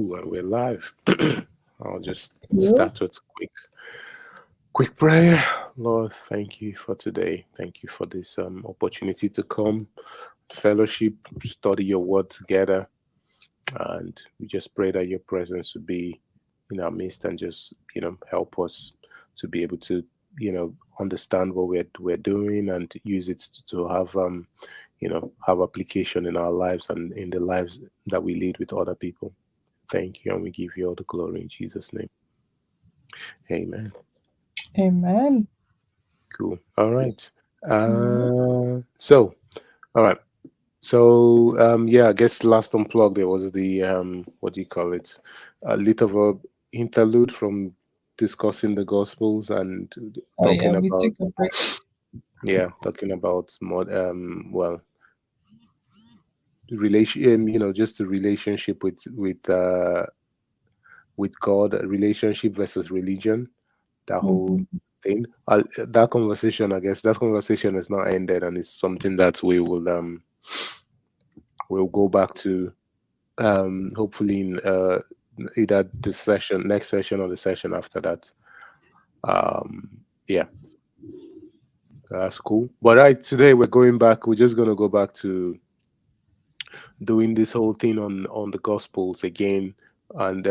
Cool, and we're live. I'll just Good. start with quick prayer. Lord, thank you for today. Thank you for this opportunity to come, fellowship, study your word together, and we just pray that your presence would be in our midst and just help us to be able to understand what we're doing and use it to have have application in our lives and in the lives that we lead with other people. Thank you, and we give you all the glory in Jesus' name. Amen. Amen. Cool. All right. Mhm. So, all right. So, yeah, I guess last unplug there was the what do you call it? A little of a interlude from discussing the Gospels and Oh yeah, talking we about took a break. talking about more relation just the relationship with God, relationship versus religion, that whole Mhm. thing. That conversation, I guess, that conversation is not ended, and it's something that we'll go back to hopefully in either this session, next session, or the session after that. Yeah, that's cool. But right today we're going back. We're just gonna go back to doing this whole thing on the Gospels again, and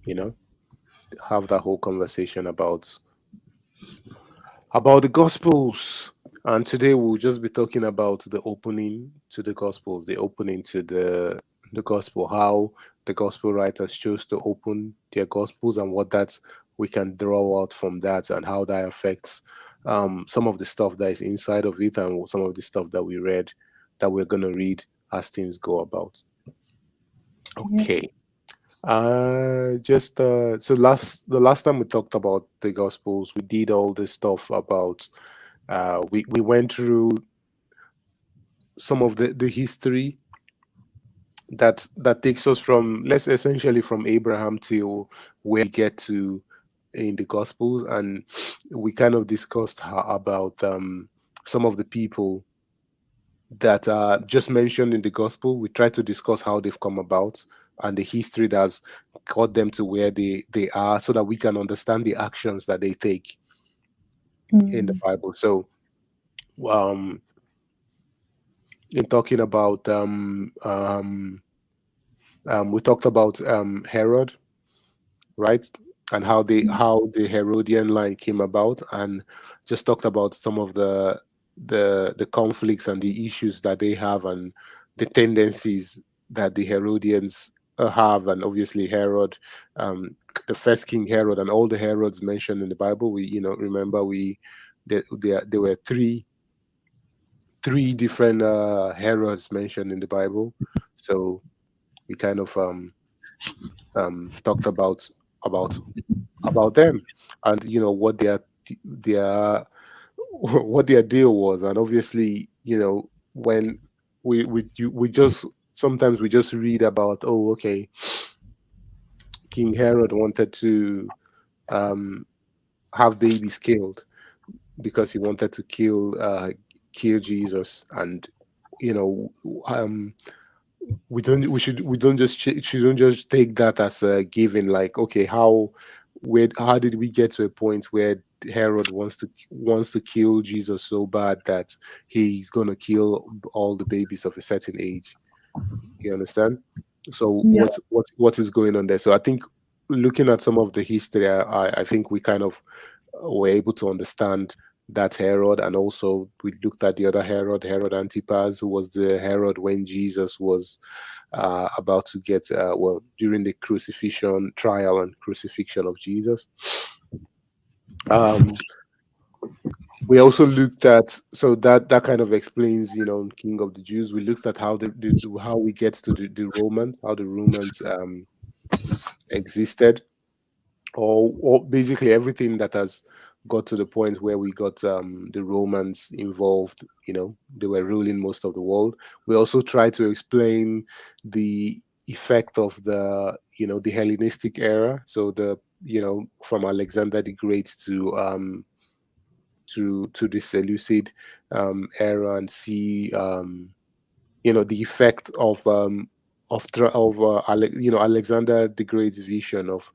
you know have that whole conversation about the Gospels. And today we'll just be talking about the opening to the Gospels, the opening to the Gospel, how the Gospel writers chose to open their Gospels, and what that we can draw out from that, and how that affects some of the stuff that is inside of it, and some of the stuff that we read, that we're gonna read as things go about. Yep. Okay. Just so the last time we talked about the Gospels, we did all this stuff about we went through some of the history that takes us from, let's essentially, from Abraham till where we get to in the Gospels, and we kind of discussed about some of the people that are just mentioned in the Gospel. We try to discuss how they've come about and the history that's got them to where they are, so that we can understand the actions that they take in the Mm. Bible. So um in talking about we talked about Herod, right? And how the Herodian line came about, and just talked about some of the conflicts and the issues that they have, and the tendencies that the Herodians have, and obviously Herod, um, the first king Herod, and all the Herods mentioned in the Bible. We remember there were three different Herods mentioned in the Bible, so we kind of talked about about them, and what their what their deal was. And obviously, when we just sometimes we just read about, oh, okay, King Herod wanted to um have babies killed because he wanted to kill Jesus. And you know um we don't just shouldn't just take that as a given, like, okay, how did we get to a point where Herod wants to kill Jesus so bad that he's going to kill all the babies of a certain age? You understand? So Yeah. what is going on there? So I think, looking at some of the history, I think we kind of were able to understand that Herod. And also we looked at the other Herod, Herod Antipas, who was the Herod when Jesus was about to get during the crucifixion trial and crucifixion of Jesus. um we also looked at, so that kind of explains, King of the Jews. We looked at how how we get to the Romans, how the Romans existed, or basically everything that has got to the point where we got the Romans involved. They were ruling most of the world. We also try to explain the effect of the Hellenistic era, so from Alexander the Great to the Seleucid era, and see the effect of Alexander the Great's vision of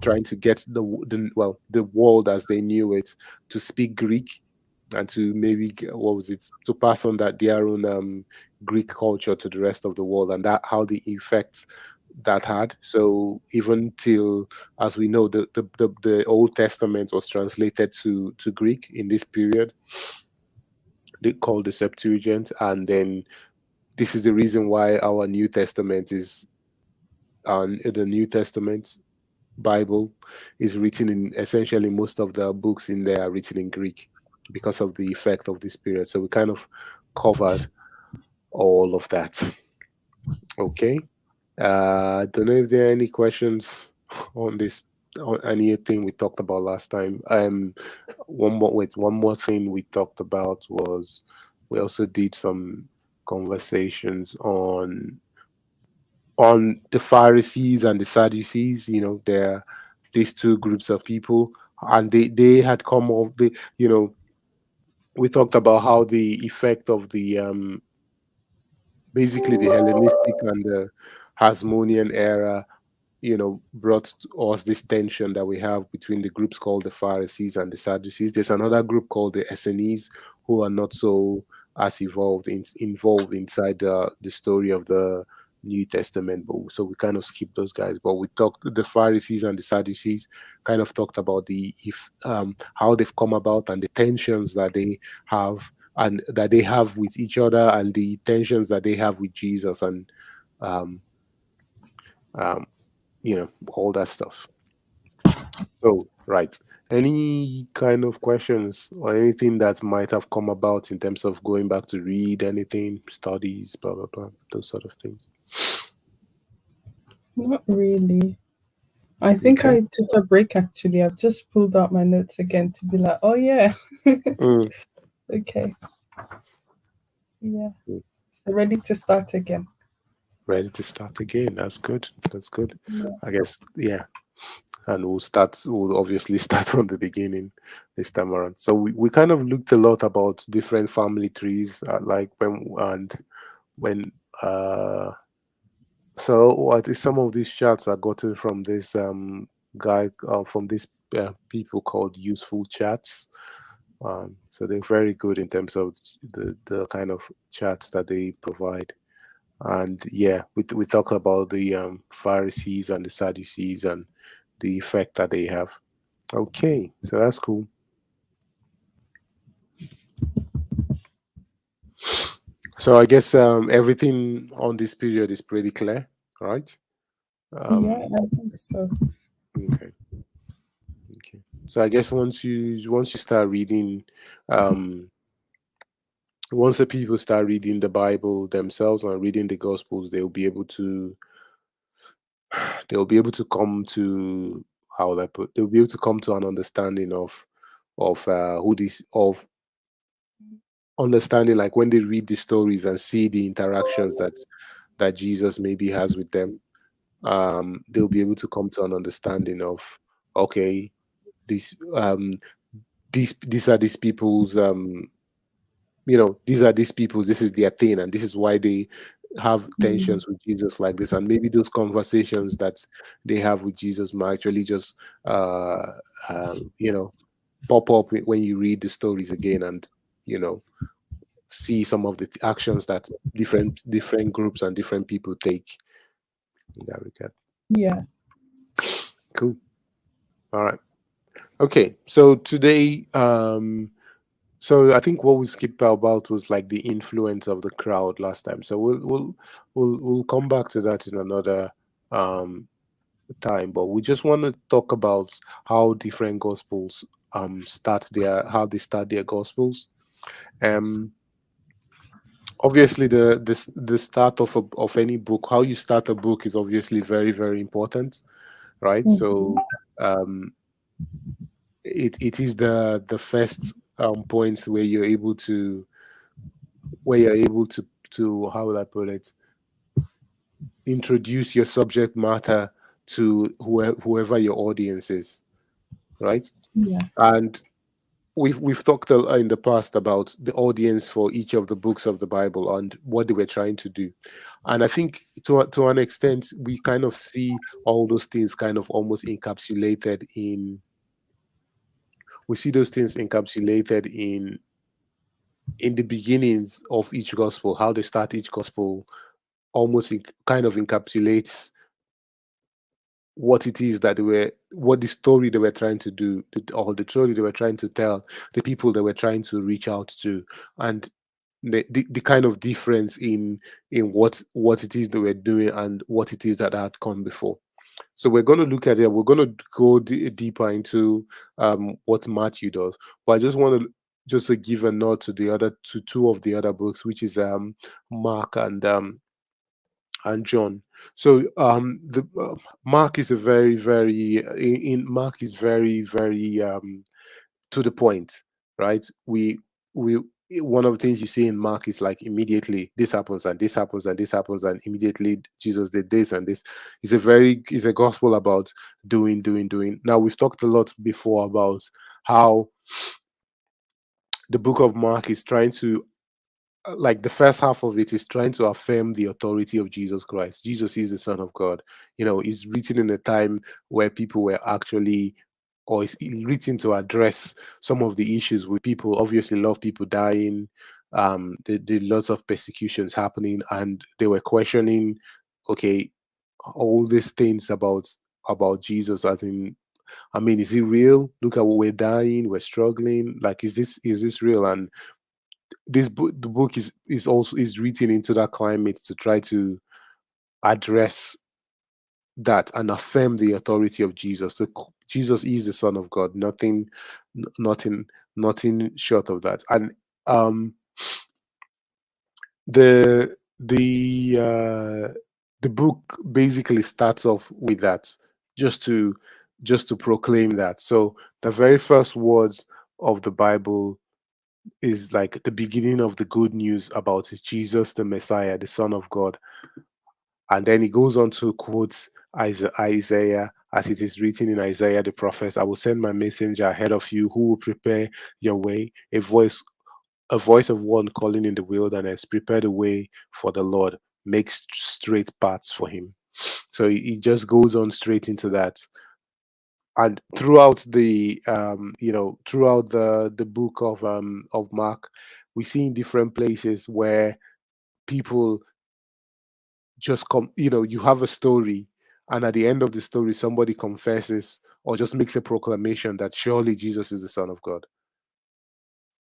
trying to get the world as they knew it to speak Greek, and to maybe what was it, to pass on that their own Greek culture to the rest of the world, and that how the effects that had. So even till, as we know, the Old Testament was translated to Greek in this period, they called the Septuagint, and then this is the reason why our New Testament is the New Testament Bible is written in, essentially most of the books in there are written in Greek because of the effect of this period. So we kind of covered all of that. Okay. I don't know if there are any questions on this, on anything we talked about last time. One more thing we talked about was we also did some conversations on the Pharisees and the Sadducees. They're these two groups of people, and they had come off the. We talked about how the effect of the basically the Hellenistic and the Hasmonean era, brought to us this tension that we have between the groups called the Pharisees and the Sadducees. There's another group called the Essenes who are not so as involved inside the story of the New Testament. But so we kind of skip those guys. But we talked the Pharisees and the Sadducees, kind of talked about the if how they've come about and the tensions that they have and that they have with each other, and the tensions that they have with Jesus, and um, um, all that stuff. So, right. Any kind of questions or anything that might have come about in terms of going back to read anything, studies, blah, blah, blah, those sort of things? Not really. I think Okay. I took a break actually. I've just pulled out my notes again to be like, oh yeah, Mm, okay, yeah. mm. So ready to start again. Ready to start again. That's good. That's good. Yeah. I guess, yeah. And we'll obviously start from the beginning this time around. So we kind of looked a lot about different family trees, like when so what is some of these charts are gotten from this guy from these people called Useful Chats. So they're very good in terms of the kind of charts that they provide. And yeah, we talk about the Pharisees and the Sadducees and the effect that they have. Okay, so that's cool. So I guess everything on this period is pretty clear, right? Yeah, Um, I think so. okay, okay. So I guess once you start reading, um, once the people start reading the Bible themselves and reading the Gospels, they'll be able to come to how will I put they'll be able to come to an understanding of who this of understanding, like when they read the stories and see the interactions that Jesus maybe has with them. They'll be able to come to an understanding of, okay, these these are these people's these are these people's, this is their thing, and this is why they have Mm, tensions with Jesus like this. And maybe those conversations that they have with Jesus might actually just uh you know pop up when you read the stories again, and you know see some of the actions that different groups and different people take in that regard. yeah. Cool. All right. Okay. So today, so I think what we skipped about was like the influence of the crowd last time. So we'll come back to that in another um time. But we just want to talk about how different gospels how they start their gospels. Um Obviously the start of any book, how you start a book is obviously very, very important, right? Mhm. So um it is the first point where you're able to how will I put it, introduce your subject matter to whoever your audience is, right? Yeah. And we've talked in the past about the audience for each of the books of the Bible and what they were trying to do, and I think to an extent we kind of see all those things kind of almost encapsulated in we see those things encapsulated in the beginnings of each gospel, how they start each gospel almost kind of encapsulates what it is that they were, what the story they were trying to do, or the story they were trying to tell, the people they were trying to reach out to, and the kind of difference in what it is they were doing and what it is that had come before. So we're going to look at it. We're going to go deeper into what Matthew does, but I just want to just to give a nod to the other to two of the other books, which is Mark and John. So the Mark is a very in Mark is very to the point, right? We one of the things you see in Mark is like immediately this happens and this happens and this happens and immediately Jesus did this and this. It's a gospel about doing. Now we've talked a lot before about how the book of Mark is trying to like the first half of it is trying to affirm the authority of Jesus Christ. Jesus is the Son of God. You know, it's written in a time where people were actually, or it's written to address some of the issues with people. Obviously, a lot of people dying, the lots of persecutions happening, and they were questioning, okay, all these things about Jesus, as in, I mean, is it real? Look at what we're dying, we're struggling. Like, is this real? And this book the book is also is written into that climate to try to address that and affirm the authority of Jesus. So Jesus is the Son of God, nothing nothing short of that. And um the the uh the book basically starts off with that, just to proclaim that. So the very first words of the Bible is like the beginning of the good news about Jesus, the Messiah, the Son of God. And then he goes on to quote Isaiah, as it is written in Isaiah the prophet, I will send my messenger ahead of you who will prepare your way, a voice of one calling in the wilderness, prepare the way for the Lord, make straight paths for him. So he just goes on straight into that. And throughout throughout the book of Mark, we see in different places where people just come, you have a story, and at the end of the story somebody confesses or just makes a proclamation that surely Jesus is the Son of God.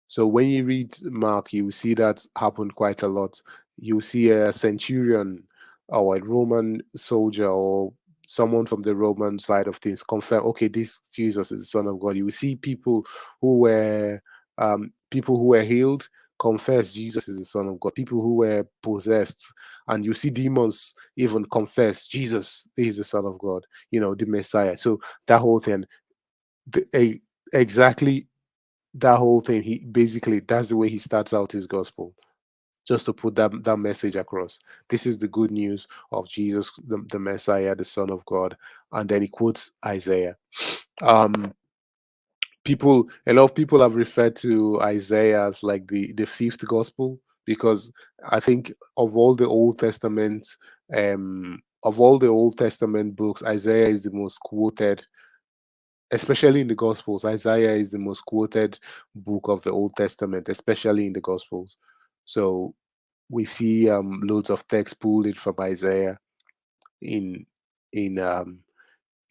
So when you read Mark, you will see that happen quite a lot. You see a centurion or a Roman soldier or someone from the Roman side of things confirm, okay, this Jesus is the Son of God. You will see people who were healed confess Jesus is the Son of God. People who were possessed, and you see demons even confess Jesus is the Son of God, the Messiah. So that whole thing, exactly that whole thing, he basically, that's the way he starts out his gospel, just to put that message across. This is the good news of Jesus, the Messiah, the Son of God. And then he quotes Isaiah. um a lot of people have referred to Isaiah as like the fifth gospel, because I think of all the Old Testament books, Isaiah is the most quoted, especially in the Gospels. Isaiah is the most quoted book of the Old Testament, especially in the Gospels. So we see loads of text pulled in from Isaiah in in um,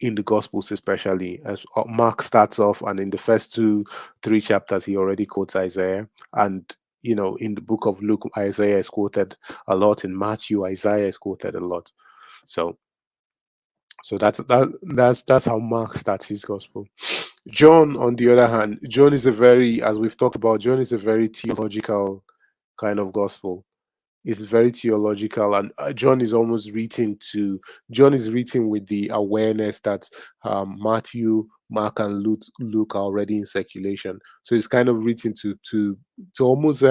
in the Gospels, especially as Mark starts off, and in the first three chapters, he already quotes Isaiah. And in the book of Luke, Isaiah is quoted a lot. In Matthew, Isaiah is quoted a lot. So that's how Mark starts his gospel. John, on the other hand, John is a very, as we've talked about, John is a very theological kind of gospel. It's very theological, and John is written with the awareness that Matthew, Mark, and Luke are already in circulation. So it's kind of written to almost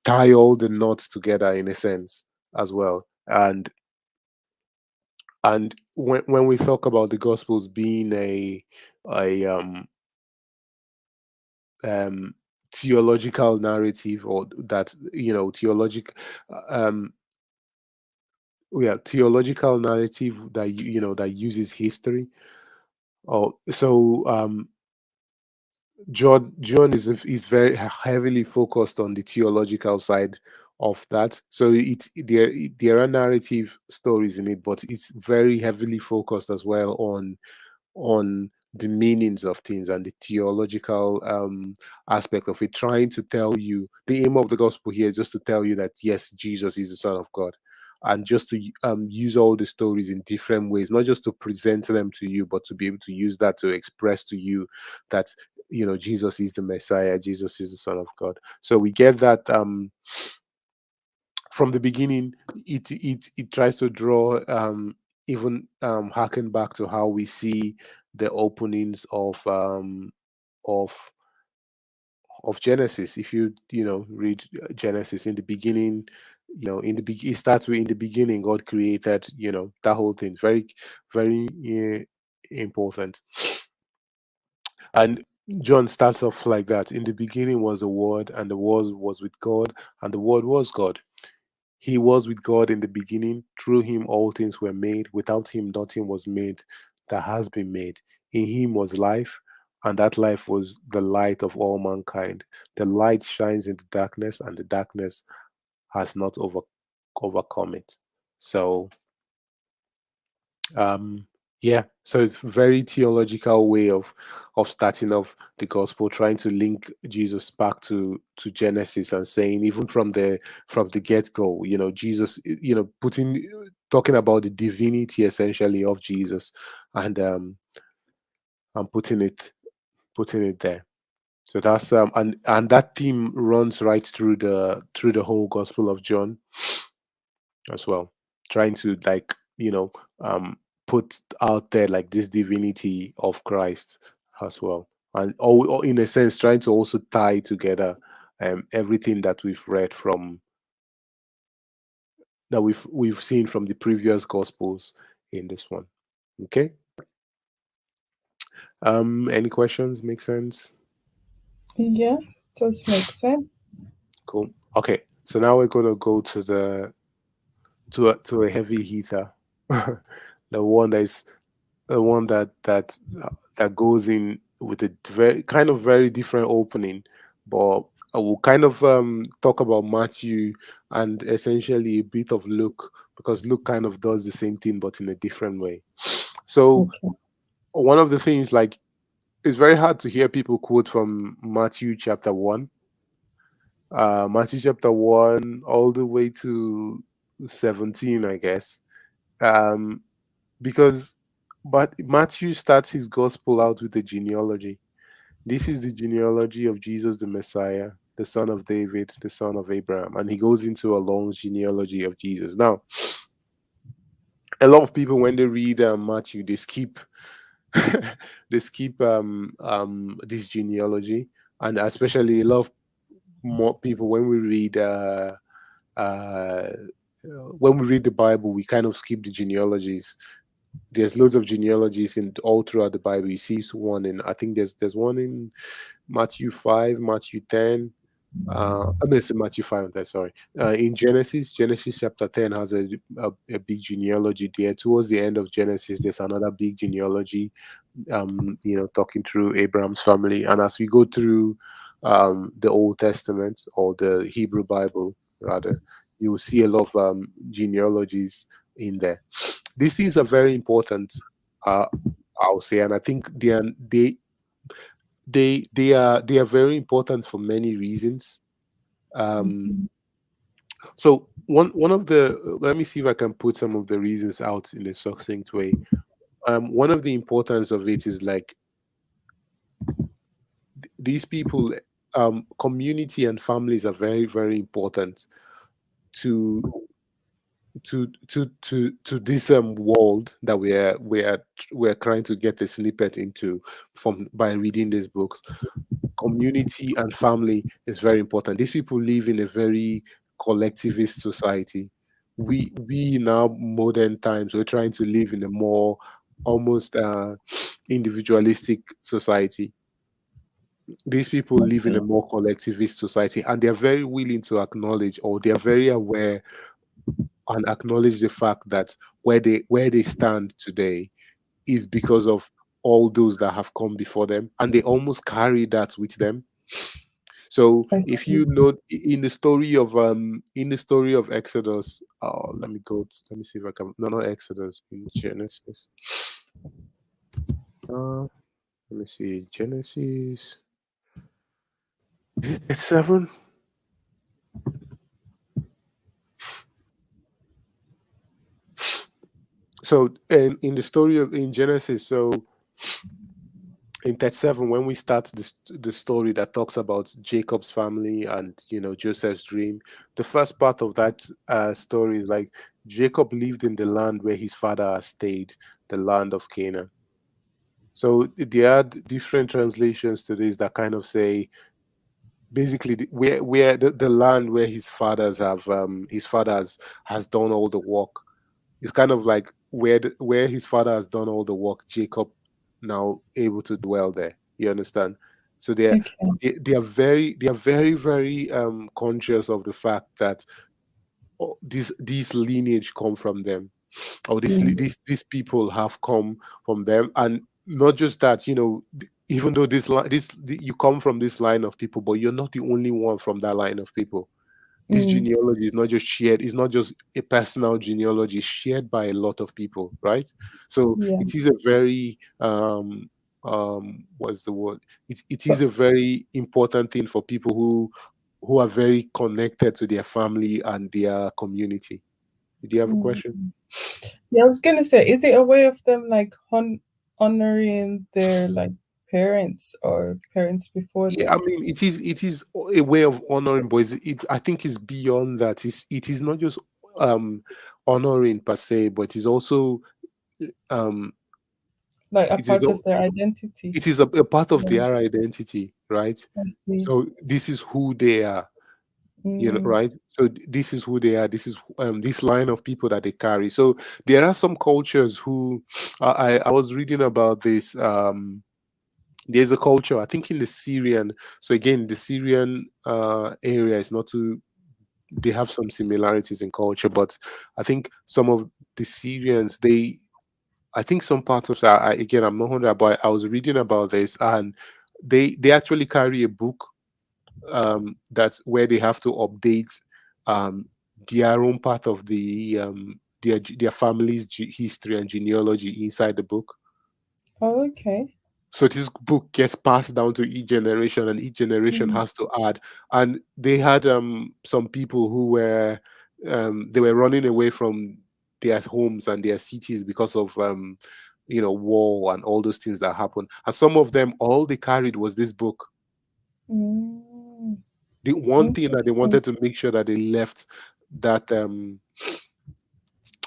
tie all the knots together in a sense as well. And when we talk about the Gospels being a um theological narrative, or that, theologic um yeah, theological narrative that that uses history. Oh, so John is very heavily focused on the theological side of that. So there are narrative stories in it, but it's very heavily focused as well on the meanings of things and the theological aspect of it, trying to tell you the aim of the gospel here is just to tell you that yes, Jesus is the Son of God, and just to use all the stories in different ways, not just to present them to you, but to be able to use that to express to you that Jesus is the Messiah, Jesus is the Son of God. So we get that from the beginning. It tries to draw even harken back to how we see the openings of of Genesis. If you read Genesis in the beginning, it starts with, in the beginning God created, that whole thing. Very, very important. And John starts off like that. In the beginning was the Word, and the Word was with God, and the Word was God. He was with God in the beginning. Through him all things were made. Without him nothing was made that has been made. In him was life, and that life was the light of all mankind. The light shines in the darkness, and the darkness has not overcome it. So um yeah, so it's very theological way of starting off the gospel, trying to link Jesus back to Genesis, and saying even from the get-go, Jesus, putting talking about the divinity essentially of Jesus, and putting it there. So that's and that theme runs right through the whole Gospel of John as well, trying to, like, put out there like this divinity of Christ as well, and all in a sense trying to also tie together everything that we've read from that we've seen from the previous Gospels in this one. Okay. Any questions? Make sense? Yeah, does make sense. Cool. Okay, so now we're gonna go to a heavy hitter, the one that is the one that goes in with a very different opening, but I will kind of talk about Matthew and essentially a bit of Luke, because Luke kind of does the same thing but in a different way. So Okay. one of the things, like, it's very hard to hear people quote from Matthew chapter 1, Matthew chapter 1 all the way to 17, I guess. um because but Matthew starts his gospel out with a genealogy. This is the genealogy of Jesus the Messiah, the son of David, the son of Abraham, and he goes into a long genealogy of Jesus. Now, a lot of people, when they read Matthew, they skip they skip this genealogy, and especially a lot of more people, uh, when we read the Bible, we kind of skip the genealogies. There's loads of genealogies in all throughout the Bible. You see one in, I think there's one in Matthew 5, Matthew 10. I mean, it's Matthew 5, there, sorry. In Genesis chapter 10 has a big genealogy there. Towards the end of Genesis, there's another big genealogy, talking through Abraham's family. And as we go through the Old Testament, or the Hebrew Bible, rather, you will see a lot of genealogies in there. These things are very important, uh, I'll say, and I think they are very important for many reasons. Um, Mhm. so one of the let me see if I can put some of the reasons out in a succinct way. One of the importance of it is, like, these people, community and families are very, very important to to this world that we're trying to get a snippet into from by reading these books. Community and family is very important. These people live in a very collectivist society. We now, modern times, we're trying to live in a more almost individualistic society. these people I live in a see. more collectivist society, and they're very willing to acknowledge, or they're very aware and acknowledge the fact that where they stand today is because of all those that have come before them, and they almost carry that with them. So I if see. you know, in the story of Exodus, let me see if I can, no, not Exodus, in Genesis. uh Let me see, Genesis, it's 7. So in the story of in Genesis, so in 37, when we start the story that talks about Jacob's family and Joseph's dream, the first part of that story is like Jacob lived in the land where his father has stayed, the land of Canaan. So they had different translations to this that kind of say basically where the land where his fathers has done all the work. It's kind of like where his father has done all the work, Jacob now able to dwell there. You understand? So Okay. they are very conscious of the fact that these lineage come from them, or Mm, these people have come from them, and not just that. Even though you come from this line of people, but you're not the only one from that line of people. This mm, genealogy is not just shared, it's not just a personal genealogy, it's shared by a lot of people, right? So yeah. it is a very what's the word, it is But a very important thing for people who are very connected to their family and their community. Do you have a mm, question? yeah, I was gonna say, is it a way of them like honoring their like parents or parents before Yeah, I them? mean, it is a way of honoring, but I think it's beyond that. It is not just honoring per se, but it is also um Like a it is part of their identity. it is a part of Yeah, their identity, right? I see. So this is who they are, Mm, right? So this is who they are. This is this line of people that they carry. So there are some cultures who I was reading about this. There's a culture, I think, in the Syrian. So again, the Syrian area is not too. They have some similarities in culture, but I think some of the Syrians, I think some parts of that. Again, I'm not 100, but I was reading about this, and they actually carry a book that's where they have to update um, their own part of their family's history and genealogy inside the book. oh, okay. So this book gets passed down to each generation, and each generation Mm, has to add. And they had some people who were they were running away from their homes and their cities because of war and all those things that happened. And some of them, all they carried was this book. mm, The one thing that they interesting. wanted to make sure that they left that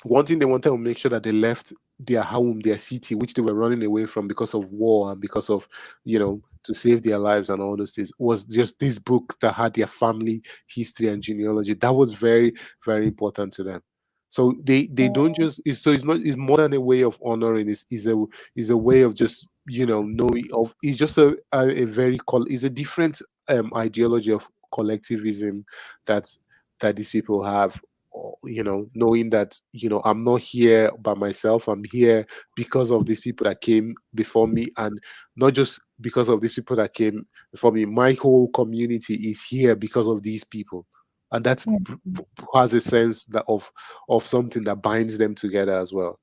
one thing they wanted to make sure that they left their home, their city, which they were running away from because of war and because of, to save their lives and all those things, was just this book that had their family history and genealogy. That was very, very important to them. So they don't Oh, just it's not it's more than a way of honoring. Is a way of just knowing of. It's just a very is a different ideology of collectivism that these people have, knowing that I'm not here by myself, I'm here because of these people that came before me, and not just because of these people that came before me, my whole community is here because of these people. And that yes. has a sense that of something that binds them together as well.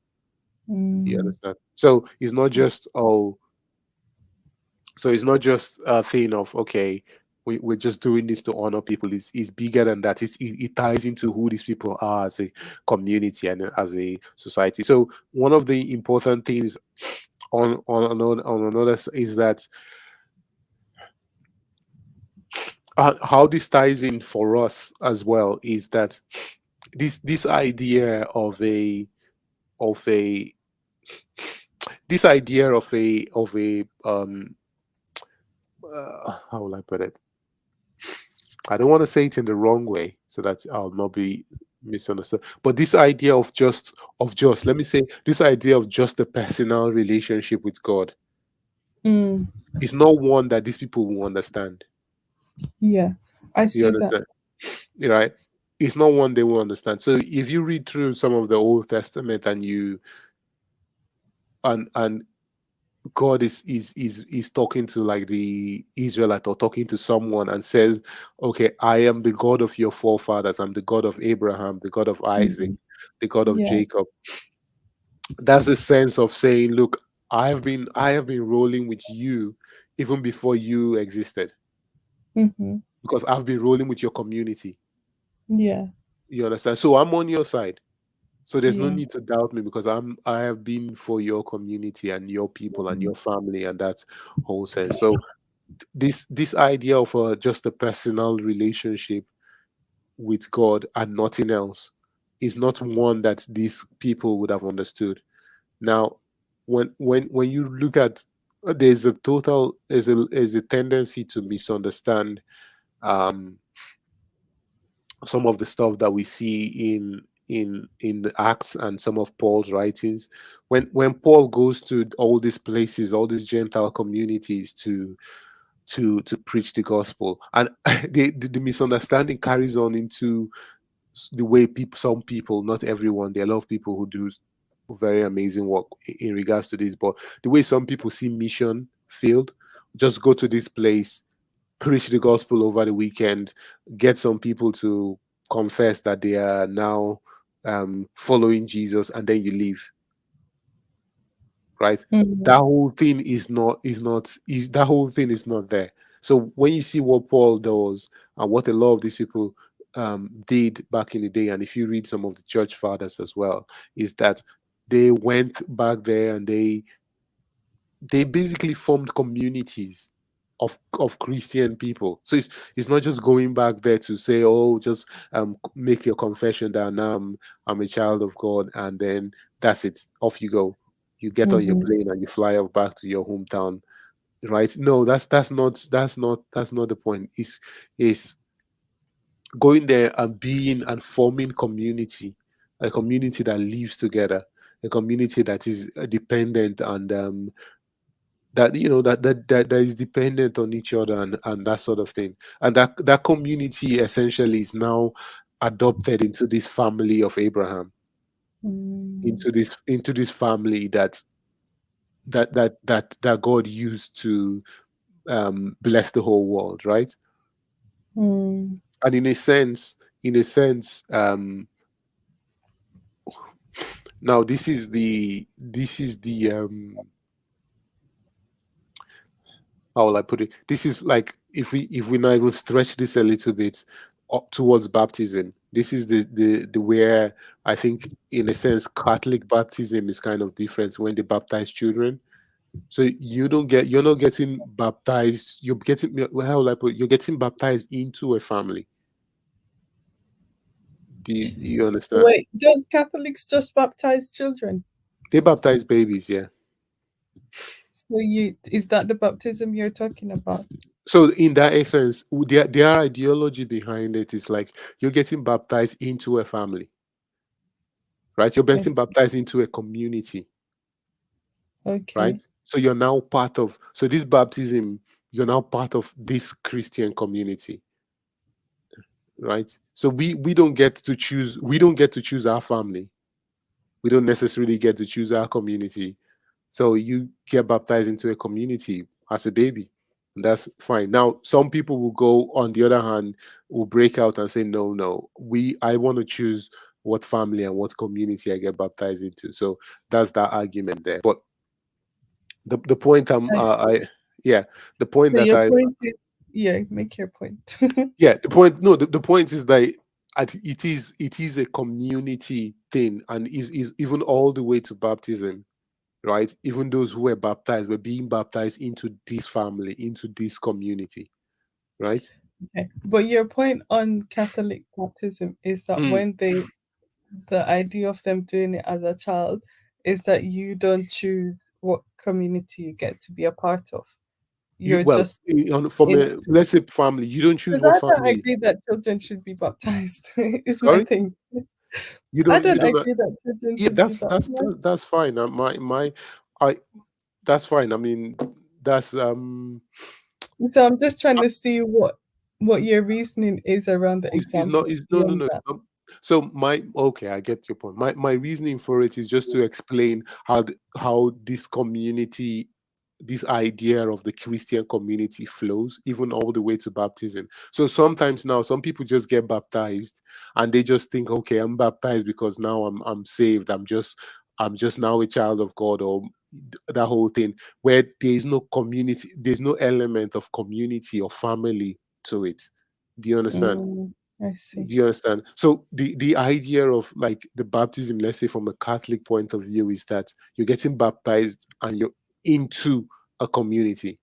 You Mm, understand? So it's not just a thing of, okay, we're just doing this to honor people. It's bigger than that. It ties into who these people are as a community and as a society. So one of the important things on another is that how this ties in for us as well is that this idea of a this idea of a how will I put it? I don't want to say it in the wrong way so that I'll not be misunderstood. But this idea of just let me say this idea of just a personal relationship with God. Mm, It's not one that these people will understand. yeah, I You see that. understand? Right? It's not one they will understand. So if you read through some of the Old Testament and you and God is talking to like the Israelite or talking to someone and says, "Okay, I am the God of your forefathers. I'm the God of Abraham, the God of Isaac, Mhm. the God of Yeah. Jacob." That's a sense of saying, "Look, I have been rolling with you even before you existed Hmm. because I've been rolling with your community." Yeah. You understand? So I'm on your side. So there's no Yeah. need to doubt me because I have been for your community and your people and your family and that whole sense. So this idea of just a personal relationship with God and nothing else is not one that these people would have understood. Now, when you look at there's a tendency to misunderstand um, some of the stuff that we see in the Acts and some of Paul's writings. When Paul goes to all these places, all these Gentile communities to preach the gospel, and the misunderstanding carries on into the way people, some people, not everyone, there are a lot of people who do very amazing work in regards to this, but the way some people see mission field, just go to this place, preach the gospel over the weekend, get some people to confess that they are now following Jesus, and then you leave. Right? Hmm. That whole thing is that whole thing is not there. So when you see what Paul does and what a lot of these people did back in the day, and if you read some of the church fathers as well, is that they went back there and they basically formed communities of Christian people. So it's not just going back there to say, oh, just make your confession that now I'm a child of God, and then that's it. Off you go. You get on your Hmm. plane and you fly off back to your hometown. Right? No, that's not the point. It's going there and being and forming community, a community that lives together, a community that is dependent and that that is dependent on each other and that sort of thing, and that community essentially is now adopted into this family of Abraham, Mm. into this family that God used to bless the whole world, right? Mm. And in a sense, now this is the how will I put it? This is like if we now even stretch this a little bit up towards baptism. This is the where I think in a sense Catholic baptism is kind of different when they baptize children. So you're not getting baptized. You're getting well, how will I put it? You're getting baptized into a family. Do you understand? Wait, don't Catholics just baptize children? They baptize babies, yeah. So you is that the baptism you're talking about? So in that essence, their ideology behind it is like you're getting baptized into a family, right? You're getting Yes. baptized into a community, right? Okay. So you're now part of, so this baptism, you're now part of this Christian community, right? So we don't get to choose our family. We don't necessarily get to choose our community. So you get baptized into a community as a baby. And that's fine. Now, some people will go on the other hand, will break out and say, no, no, I want to choose what family and what community I get baptized into. So that's that argument there. But the point I see. I yeah, the point So that your I point is, yeah, make your point. yeah, the point no, the point is that it is a community thing, and is even all the way to baptism, right? Even those who were baptized were being baptized into this family, into this community, right? Okay. But your point on Catholic baptism is that Mm. when the idea of them doing it as a child is that you don't choose what community you get to be a part of. You You're well, just from a into. let's say family, you don't choose Because what I don't family. agree that children should be baptized. Is my Sorry, thing. I you don't don't. agree that children Yeah, should be baptized. that's fine. My I that's fine. I mean, that's So I'm just trying to see what your reasoning is around the it's not, example it's no, no, beyond no, it's that. not. So my, okay, I get your point. My reasoning for it is just to explain how how this community, this idea of the Christian community flows, even all the way to baptism. So sometimes now some people just get baptized and they just think, okay, I'm baptized because now I'm saved. I'm just now a child of God, or that whole thing, where there is no community, there's no element of community or family to it. Do you understand? I see. Do you understand? So the idea of like the baptism, let's say from a Catholic point of view, is that you're getting baptized and you're into a community.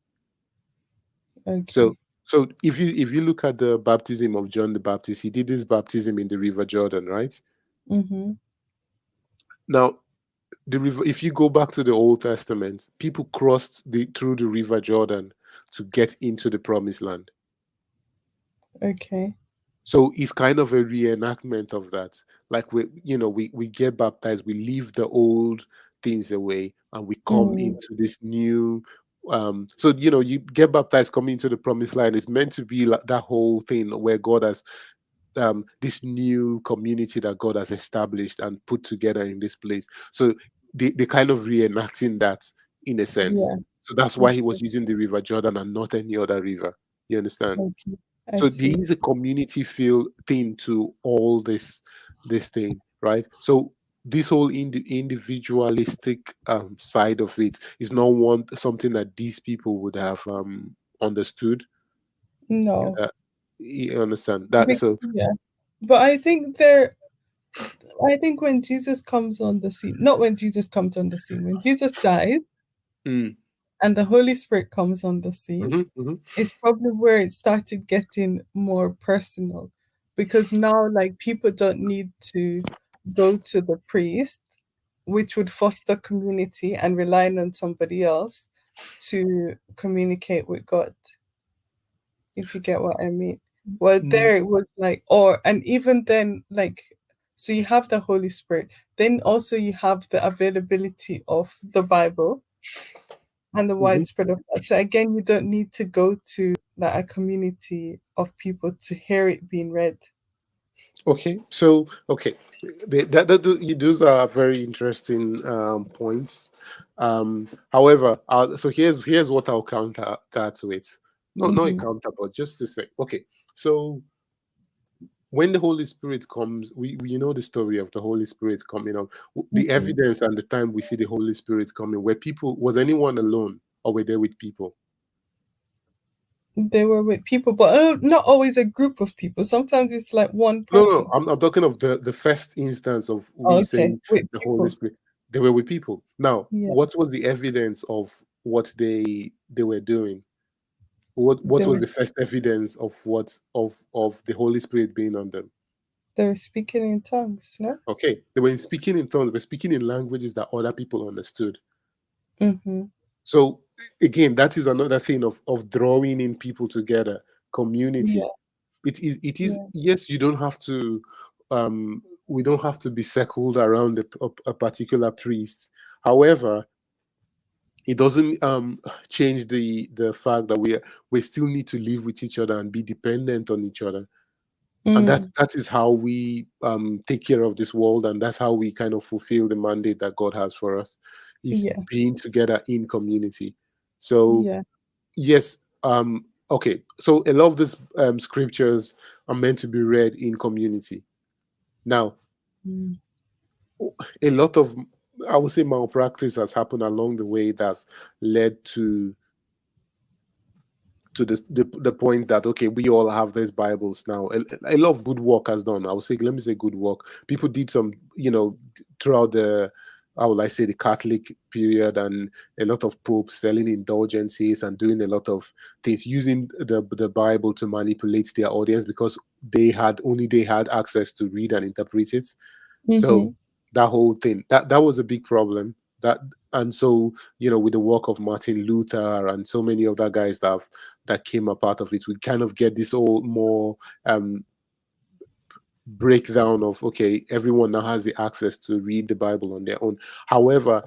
So Okay. if you look at the baptism of John the Baptist, he did his baptism in the River Jordan, right? Mm-hmm. Now the river, if you go back to the Old Testament, people crossed the through the River Jordan to get into the promised land. Okay. So it's kind of a reenactment of that. Like we get baptized, we leave the old things away, and we come Mm, into this new. So you get baptized, coming into the promised land. It's meant to be like that whole thing where God has this new community that God has established and put together in this place. So they kind of reenacting that in a sense. yeah. So that's why he Okay. was using the River Jordan and not any other river. You understand? Okay. I So there see. is a community feel thing to all this thing, right? So this whole individualistic side of it is not one something that these people would have understood. No. Uh, you understand that? So Yeah. But I think when Jesus comes on the scene, not when Jesus comes on the scene, when Jesus dies mm, and the Holy Spirit comes on the scene, mhm, mhm. it's probably where it started getting more personal, because now like people don't need to go to the priest, which would foster community and relying on somebody else to communicate with God, if you get what I mean. Well, Mm, there it was like, or, and even then, like, so you have the Holy Spirit, then also you have the availability of the Bible and the mhm. widespread of that. So again, you don't need to go to like a community of people to hear it being read. Okay, so okay, those are very interesting points. However, so here's what I'll counter that with. No, not a Mm-hmm. counter, but just to say, okay. So when the Holy Spirit comes, we know the story of the Holy Spirit coming up. The Mm-hmm. evidence and the time we see the Holy Spirit coming, where people, was anyone alone or were they with people? They were with people, but not always a group of people. Sometimes it's like one No, no, person. I'm talking of the first instance of we Okay, saying with the Holy people. Spirit. They were with people. Now, Yeah, what was the evidence of what they were doing? What they was were the first evidence of what of the Holy Spirit being on them? they were speaking in tongues. No. Okay, they were speaking in tongues, they were speaking in languages that other people understood. Mm-hmm. So again, that is another thing of drawing in people together, Yeah, community. It is yeah, yes, you don't have to we don't have to be circled around a particular priest. However, it doesn't change the fact that we still need to live with each other and be dependent on each other. And mm, that is how we take care of this world, and that's how we kind of fulfill the mandate that God has for us, is yeah, being together in community. So yeah. yes, okay, so a lot of these scriptures are meant to be read in community. Now, Mm. a lot of, I would say, malpractice has happened along the way that's led to the point that, okay, we all have these Bibles now. A lot of good work has done. I would say, let me say, good work. People did some, throughout the, how would I say, the Catholic period, and a lot of popes selling indulgences and doing a lot of things using the Bible to manipulate their audience, because they had access to read and interpret it. So Mm-hmm. that whole thing, that was a big problem. That And so, with the work of Martin Luther and so many other guys that came a part of it, we kind of get this all more breakdown of, okay, everyone now has the access to read the Bible on their own. However,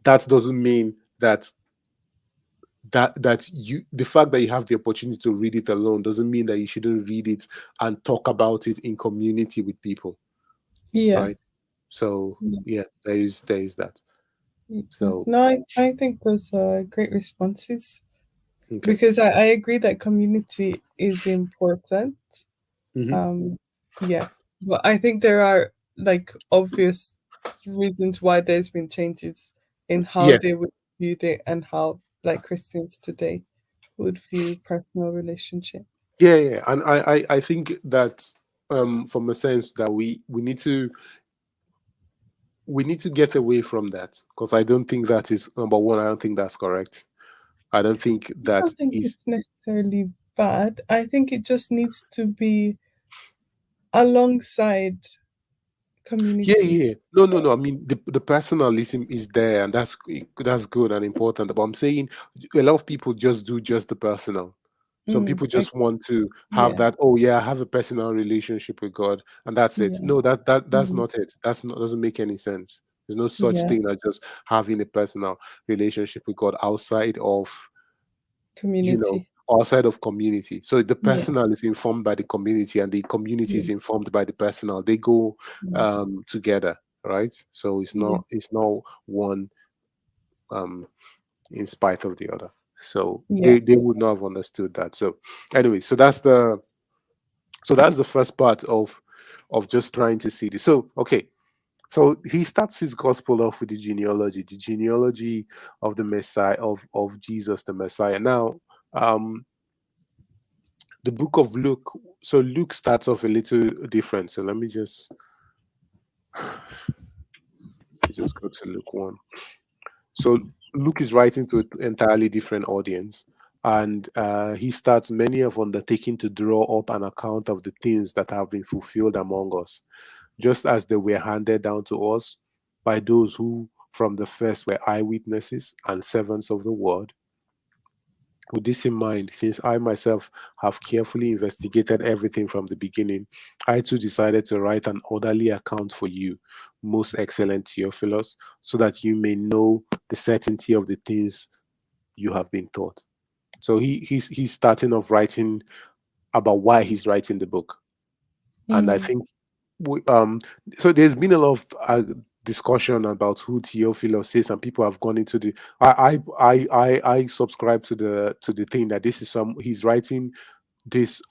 that doesn't mean that that you the fact that you have the opportunity to read it alone doesn't mean that you shouldn't read it and talk about it in community with people, Yeah. right? So Yeah. yeah, there is that. Yeah. So No, I think those are great responses okay. because I agree that community is important. Hmm. Um, yeah, but I think there are like obvious reasons why there's been changes in how Yeah, they would view it and how like Christians today would view personal relationship. yeah, and I think that from a sense that we need to get away from that, because I don't think that is number one. I don't think that's correct. I don't think I that don't think is. it's necessarily bad. I think it just needs to be alongside Yeah, community. yeah. No, no, no. I mean, the personalism is there, and that's good and important. But I'm saying a lot of people just do just the personal. Some people Okay. just want to have Yeah, that. Oh, yeah, I have a personal relationship with God, and that's it. yeah, No, that's mm, not it. That's not doesn't make any sense. There's no such yeah. thing as just having a personal relationship with God outside of you know Community. outside of community. So the Yeah, personal is informed by the community, and the community yeah, is informed by the personal. They go yeah, together, right? So it's yeah, not one um in spite of the other. So yeah. they would not have understood that. So anyway, so that's the first part of just trying to see this. So okay, so he starts his gospel off with the genealogy of the Messiah, of Jesus the Messiah. Now, um the book of Luke. So Luke starts off a little different. So let me just go to Luke 1. So Luke is writing to an entirely different audience, and he starts, many have undertaken to draw up an account of the things that have been fulfilled among us, just as they were handed down to us by those who from the first were eyewitnesses and servants of the word. With this in mind, since I myself have carefully investigated everything from the beginning, I too decided to write an orderly account for you, most excellent Theophilus, so that you may know the certainty of the things you have been taught. So he's starting off writing about why he's writing the book, and I Mm, think we, so there's been a lot of discussion about who Theophilus is, and people have gone into the. I subscribe to the thing that this is some he's writing this.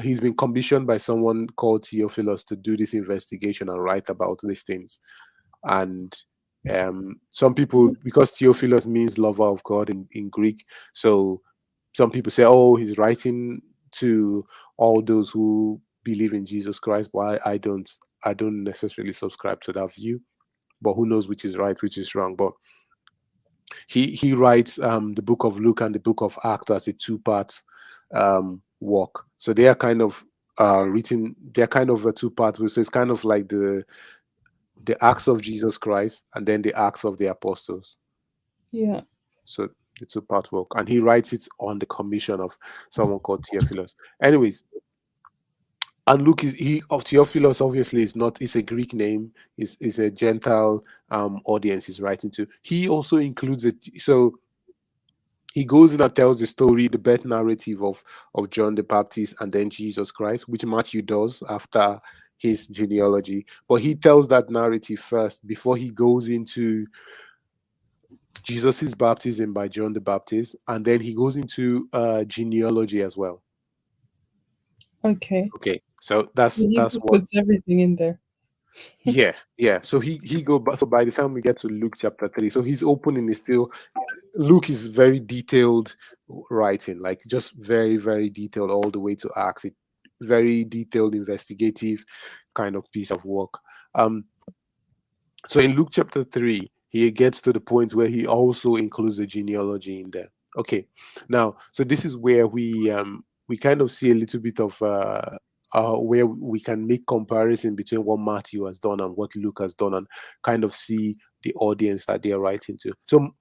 He's been commissioned by someone called Theophilus to do this investigation and write about these things, and some people, because Theophilus means lover of God in Greek, so some people say, oh, he's writing to all those who believe in Jesus Christ, but I don't necessarily subscribe to that view. But who knows which is right, which is wrong. But he writes the book of Luke and the book of Acts as a two-part work. So they are kind of written, they're kind of a two-part. So it's kind of like the Acts of Jesus Christ and then the Acts of the Apostles. yeah. So the two-part work. And he writes it on the commission of someone called Theophilus. Anyways, and Luke is he of Theophilus, obviously is not, it's a Greek name, is a Gentile audience he's writing to. He also includes it. So he goes in and tells the story, the birth narrative of John the Baptist and then Jesus Christ, which Matthew does after his genealogy. But he tells that narrative first before he goes into Jesus's baptism by John the Baptist, and then he goes into genealogy as well. Okay. Okay, so that's He that's just what. puts everything in there. Yeah, yeah. So he go back. So by the time we get to Luke chapter 3, so his opening is still, Luke is very detailed writing, like just very, very detailed all the way to Acts. It very detailed, investigative kind of piece of work. Um, so in Luke chapter 3, he gets to the point where he also includes the genealogy in there. Okay. Now, so this is where we kind of see a little bit of where we can make comparison between what Matthew has done and what Luke has done, and kind of see the audience that they are writing to. So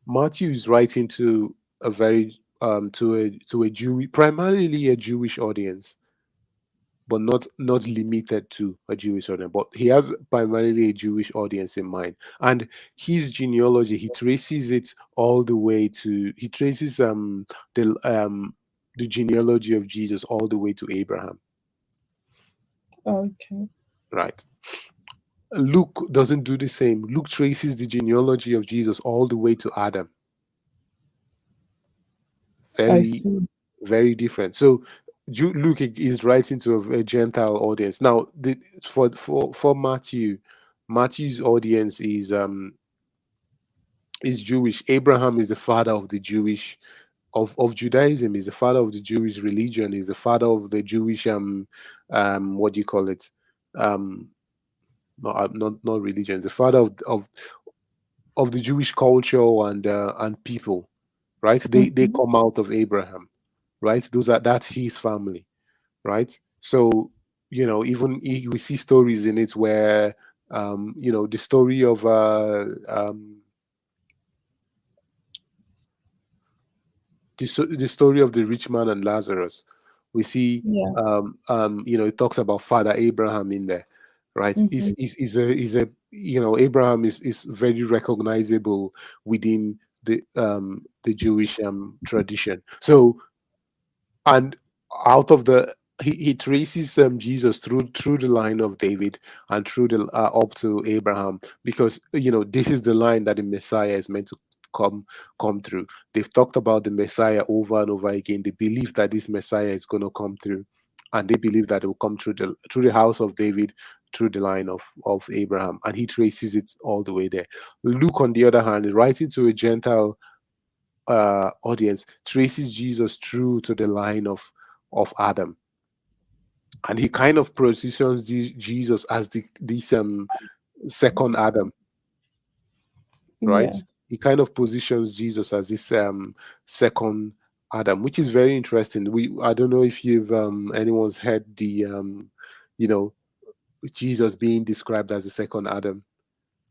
Matthew is writing to a very to a Jew, primarily a Jewish audience, but not limited to a Jewish audience. But he has primarily a Jewish audience in mind, and his genealogy, he traces it all the way to, he traces the genealogy of Jesus all the way to Abraham, Okay. right? Luke doesn't do the same. Luke traces the genealogy of Jesus all the way to Adam. I Very, see. very different. So Luke is writing to a Gentile audience. Now, for Matthew, Matthew's audience is Jewish. Abraham is the father of the Jewish of Judaism. Is the father of the Jewish religion. Is the father of the Jewish what do you call it? Not religion. The father of the Jewish culture and people, right? They Mhm. come out of Abraham, right? That's his family, right? So even we see stories in it where the story of the story of the rich man and Lazarus. We see, Yeah. it talks about Father Abraham in there, right? Hmm. Is a Abraham is very recognizable within the Jewish tradition. So, and out of the he traces Jesus through the line of David and through the up to Abraham, because this is the line that the Messiah is meant to come come through. They've talked about the Messiah over and over again. They believe that this Messiah is going to come through, and they believe that it will come through the house of David, through the line of Abraham, and he traces it all the way there. Luke, on the other hand, writing to a Gentile audience, traces Jesus through to the line of Adam, and he kind of positions Jesus as this second Adam, right? Yeah. He kind of positions Jesus as this second Adam, which is very interesting. I don't know if you've anyone's heard the you know Jesus being described as the second Adam,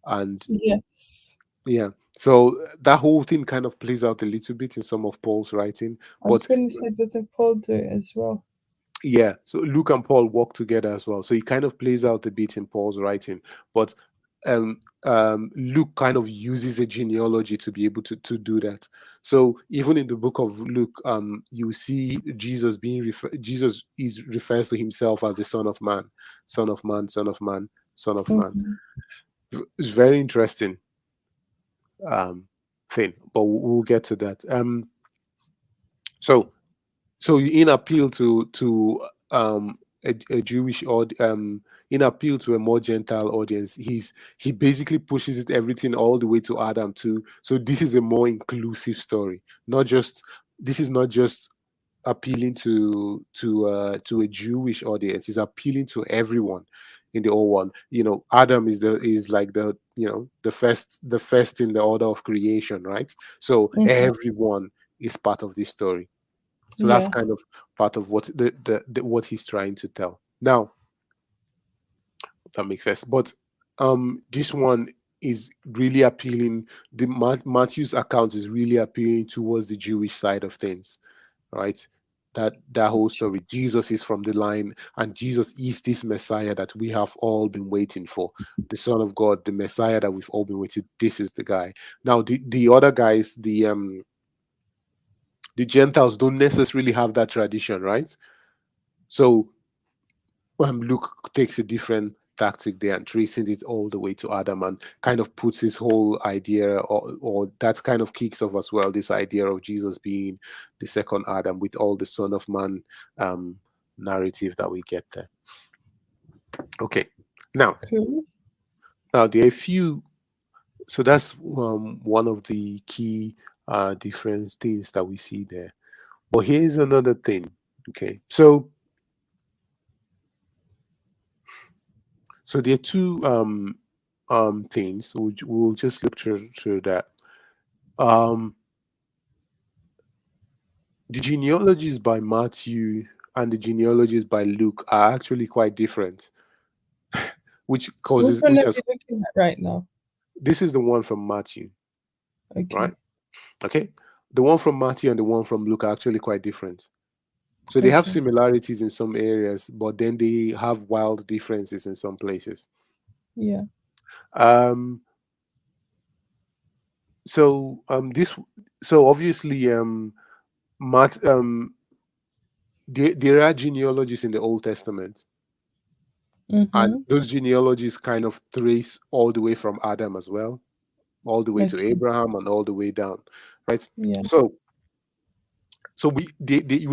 and Yes. yeah. So that whole thing kind of plays out a little bit in some of Paul's writing, I was but going to say, doesn't Paul do it as well? yeah, so Luke and Paul work together as well. So he kind of plays out a bit in Paul's writing, but Luke kind of uses a genealogy to be able to do that. So even in the book of Luke, you see Jesus Jesus is refers to himself as the Son of Man, Son of Man, Son of Man, Son of Man. Hmm. It's very interesting um, thing, but we'll get to that. So in appeal to a Jewish in appeal to a more Gentile audience, he basically pushes it everything all the way to Adam too. So this is a more inclusive story. Not just This is not just appealing to a Jewish audience. It's appealing to everyone in the whole world. Adam is like the first in the order of creation, right? So Hmm. everyone is part of this story. So that's Yeah. kind of part of what what he's trying to tell. Now that makes sense. But this one is really appealing. The Matthew's account is really appealing towards the Jewish side of things, right? That whole story. Jesus is from the line, and Jesus is this Messiah that we have all been waiting for. The Son of God, the Messiah that we've all been waiting. This is the guy. Now the other guys, the Gentiles don't necessarily have that tradition, right? So Luke takes a different tactic there and tracing it all the way to Adam, and kind of puts his whole idea, or that kind of kicks off as well, this idea of Jesus being the second Adam, with all the Son of Man um, narrative that we get there. Okay, now Cool. there are a few. So that's one of the key different things that we see there. But here's another thing. Okay, so there are two things. We'll just look through that. Um, the genealogies by Matthew and the genealogies by Luke are actually quite different, which Which causes one which are has we looking at right now? this is the one from Matthew, right? Okay. Okay, the one from Matthew and the one from Luke are actually quite different. So they have Okay. similarities in some areas, but then they have wild differences in some places. Yeah. Um, so this so obviously Matt there are genealogies in the Old Testament, and Mm-hmm. those genealogies kind of trace all the way from Adam as well, all the way to Okay. Abraham and all the way down, right? Yeah. So we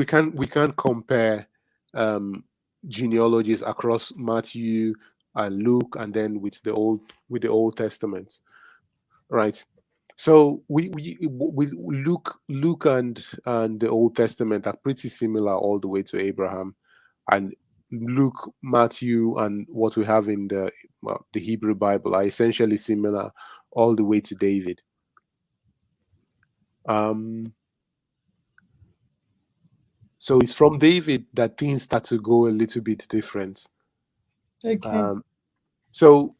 can't compare um genealogies across Matthew and Luke and then with the Old Testament, right? So we Luke and the Old Testament are pretty similar all the way to Abraham, and Luke, Matthew, and what we have in the Hebrew Bible are essentially similar all the way to David. Um, so it's from David that things start to go a little bit different. Okay. Um, so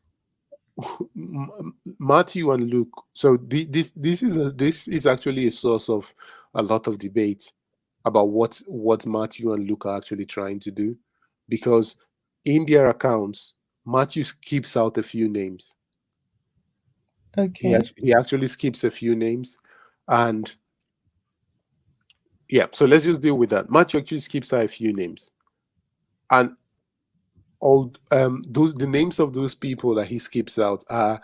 Matthew and Luke. So this is actually a source of a lot of debate about what Matthew and Luke are actually trying to do, because in their accounts, Matthew skips out a few names. Okay. He actually skips a few names, and yeah. So let's just deal with that. Matthew actually skips out a few names, and all those the names of those people that he skips out are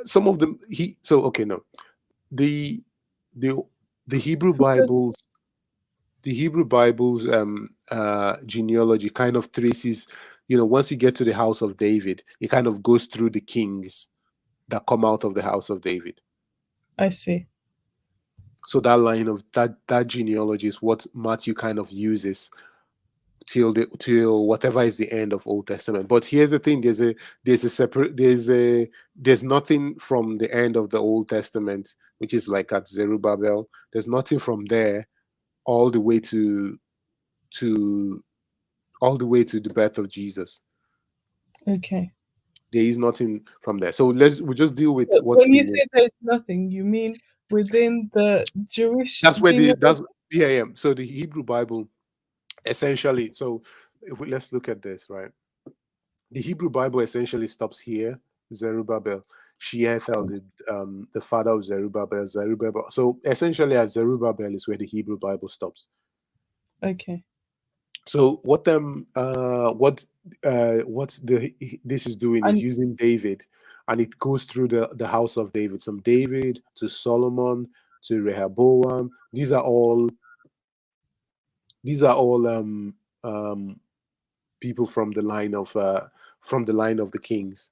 some of them. He so okay no the the the Hebrew Who does? Bible the Hebrew Bible's genealogy kind of traces, once you get to the house of David, it kind of goes through the kings that come out of the house of David. I see. So that line of that genealogy is what Matthew kind of uses till whatever is the end of Old Testament. But here's the thing: there's nothing from the end of the Old Testament, which is like at Zerubbabel. There's nothing from there all the way to all the way to the birth of Jesus. Okay. There is nothing from there. So we just deal with But what's when you in. say there's nothing, you mean within the Jewish That's where genealogy? yeah, yeah. So the Hebrew Bible essentially. So let's look at this, right? The Hebrew Bible essentially stops here. Zerubbabel, Shealtiel, the father of Zerubbabel, Zerubbabel. So essentially, at Zerubbabel is where the Hebrew Bible stops. Okay. So what this is doing is And using David, and it goes through the house of David, from David to Solomon to Rehoboam. These are all um people from the line of the kings,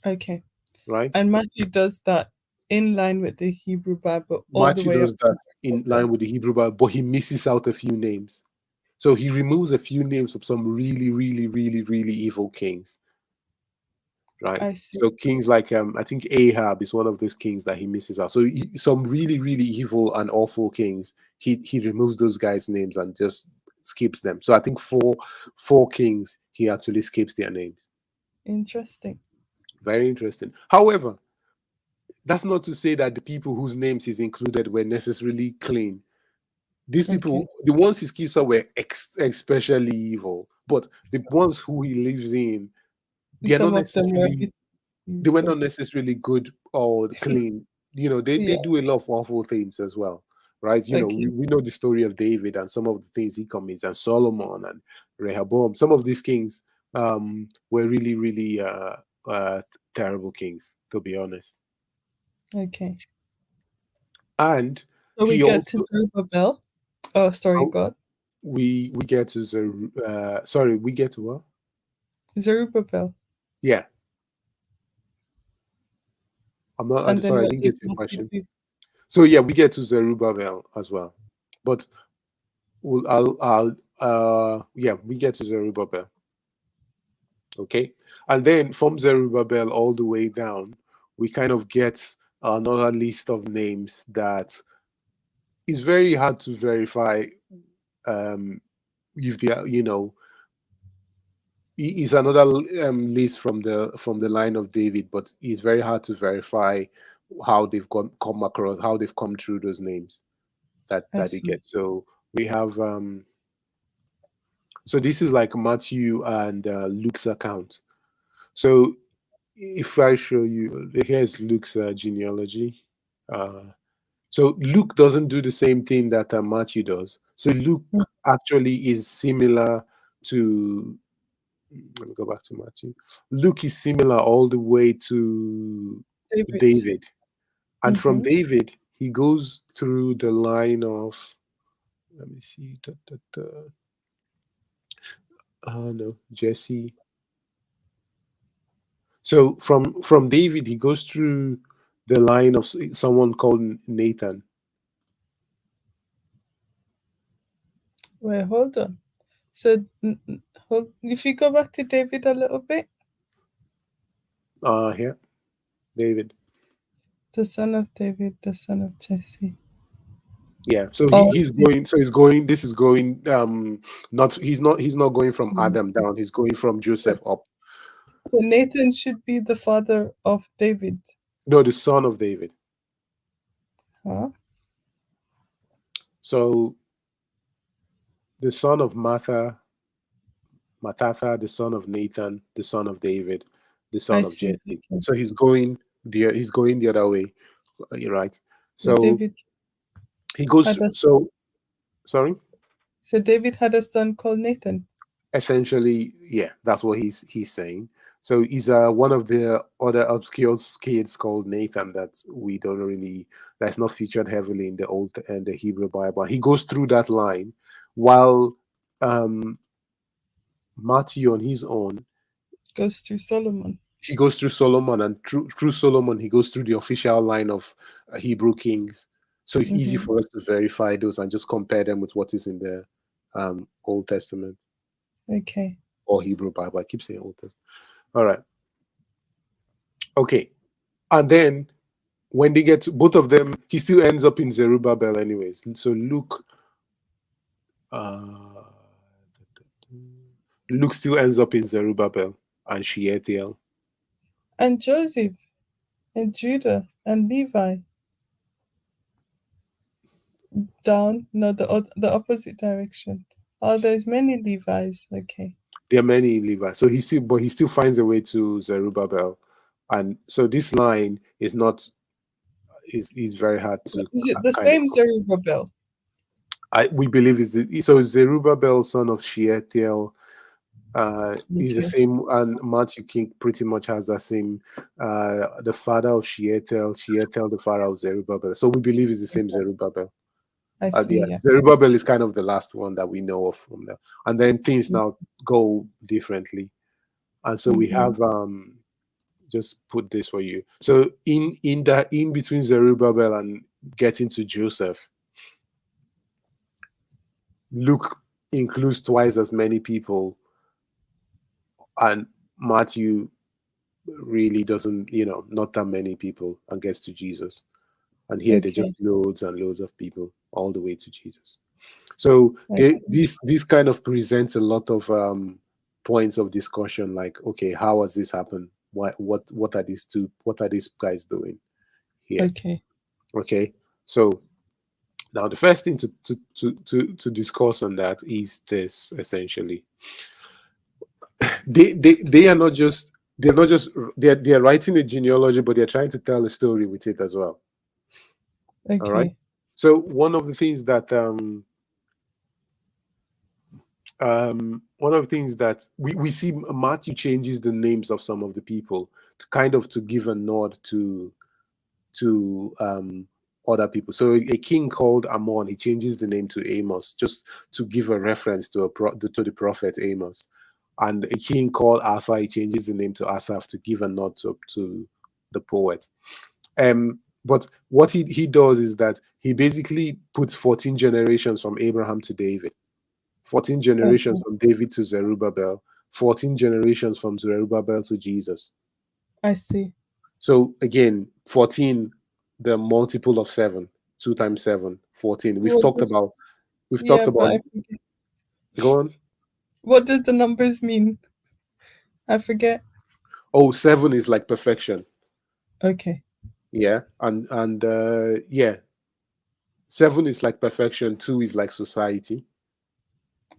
okay. right? And Matthew does that in line with the Hebrew Bible all the Matthew way up does that to in Zerubbabel. line with the Hebrew Bible, but he misses out a few names. So he removes a few names of some really, really, really, really evil kings, right? I see. So kings like I think Ahab is one of those kings that he misses out. So some really, really evil and awful kings, he removes those guys' names and just skips them. So I think four kings he actually skips their names. Interesting. Very interesting. However, that's not to say that the people whose names he's included were necessarily clean. These Okay. people, the ones he skips out, were especially evil. But the ones who he lives in, they are not Some of them were a necessarily bit they were not good. necessarily good or clean. They Yeah. do a lot of awful things as well, right? Okay. We know the story of David and some of the things he commits, and Solomon and Rehoboam. Some of these kings were really, really uh, terrible kings, to be honest. Okay. And So we he get to also Zerubbabel. Oh, sorry, uh, God. we get to sorry, we get to what? Zerubbabel. Yeah, I'm And then sorry, I what didn't get does your Matthew question. do? So yeah, we get to Zerubbabel as well, but yeah, we get to Zerubbabel. Okay. And then from Zerubbabel all the way down, we kind of get another list of names that is very hard to verify um if they are, is another list from the line of David, but it's very hard to verify how they've come across, how they've come through those names I that they see. get. So we have So this is like Matthew and Luke's account. So if I show you, here's Luke's genealogy. So Luke doesn't do the same thing that Matthew does. So Luke actually is similar to. Let me go back to Matthew. Luke is similar all the way to David. David, and from Mm-hmm. David he goes through the line of. Let me see. No, Jesse. So from David he goes through the line of someone called Nathan. Wait, hold on. So, if you go back to David a little bit, Here, David. the son of David, the son of Jesse. Yeah, so Oh, he's going. So he's going. This is going. Not he's not going from Adam down. He's going from Joseph up. so Nathan should be the father of David, No, the son of David. huh? So the son of Mattatha, the son of Nathan, the son of David, the I son of see. Jesse. Okay. So he's going the other way. You're right. So So David he goes. had a So sorry. so David had a son called Nathan. Essentially, yeah, that's what he's saying. So he's one of the other obscure kids called Nathan that we don't really that's not featured heavily in the old and the Hebrew Bible. He goes through that line, while um Matthew on his own, Goes to Solomon. he goes through Solomon, and through Solomon he goes through the official line of Hebrew kings. So it's easy Mm-hmm. for us to verify those and just compare them with what is in the Old Testament Okay. or Hebrew Bible. I keep saying Old Testament. All right. Okay. And then when they get to both of them, he still ends up in Zerubbabel, anyways. So uh, Luke still ends up in Zerubbabel and Shealtiel. And Joseph and Judah and Levi down, no, the opposite direction. Oh, there's many Levi's. Okay. There are many in Levi. So he still finds a way to Zerubbabel. And so this line is very hard to Is it the kind of. same Zerubbabel? We believe is so Zerubbabel, son of Shealtiel, is the Okay. same, and Matthew King pretty much has that same. The father of Shealtiel, the father of Zerubbabel. So we believe it's the same Zerubbabel. I Yeah, see. Yeah. Zerubbabel is kind of the last one that we know of from there, and then things now go differently, and so we Mm-hmm. have just put this for you. So in between Zerubbabel and getting to Joseph, Luke includes twice as many people, and Matthew really doesn't, not that many people, and gets to Jesus. And here they just Okay. loads and loads of people all the way to Jesus. So I see. this kind of presents a lot of points of discussion, like, okay, how has this happened? What are these guys doing here? Okay. Okay, so now the first thing to discuss on that is this essentially. They are not just they're writing a genealogy, but they're trying to tell a story with it as well. All right. Okay. So one of the things that we see, Matthew changes the names of some of the people to kind of to give a nod to other people. So a king called Ammon, he changes the name to Amos just to give a reference to to the prophet Amos. And a king called Asa, he changes the name to Asaph to give a nod to the poet. But what he does is that he basically puts 14 generations from Abraham to David, 14 generations Okay. from David to Zerubbabel, 14 generations from Zerubbabel to Jesus. I see. So again, 14, the multiple of 7, 2 times 7, 14. What does We've talked Yeah, about but I forget. go on. What does the numbers mean? I forget. Oh, 7 is like perfection. Okay. Yeah. And yeah, 7 is like perfection, 2 is like society.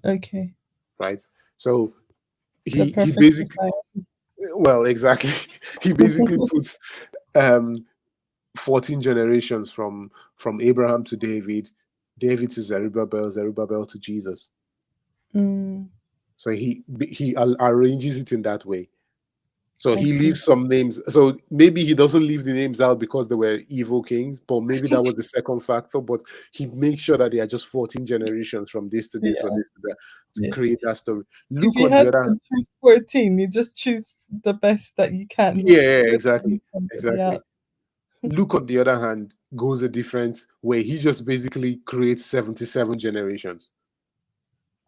Okay. right? So The he perfect basically, Messiah. well, exactly, he basically puts um 14 generations from Abraham to David, David to Zerubbabel, Zerubbabel to Jesus. Mm, So he arranges it in that way. So I he see. leaves some names. So maybe he doesn't leave the names out because they were evil kings, but maybe that was the second factor. But he makes sure that they are just 14 generations from this to this or Yeah, this to that to yeah. create that story. If Luke, you on the had other to hand, choose 14, you just choose the best that you can. yeah, yeah, Leave exactly, somebody exactly. out. Luke, on the other hand, goes a different way. He just basically creates 77 generations.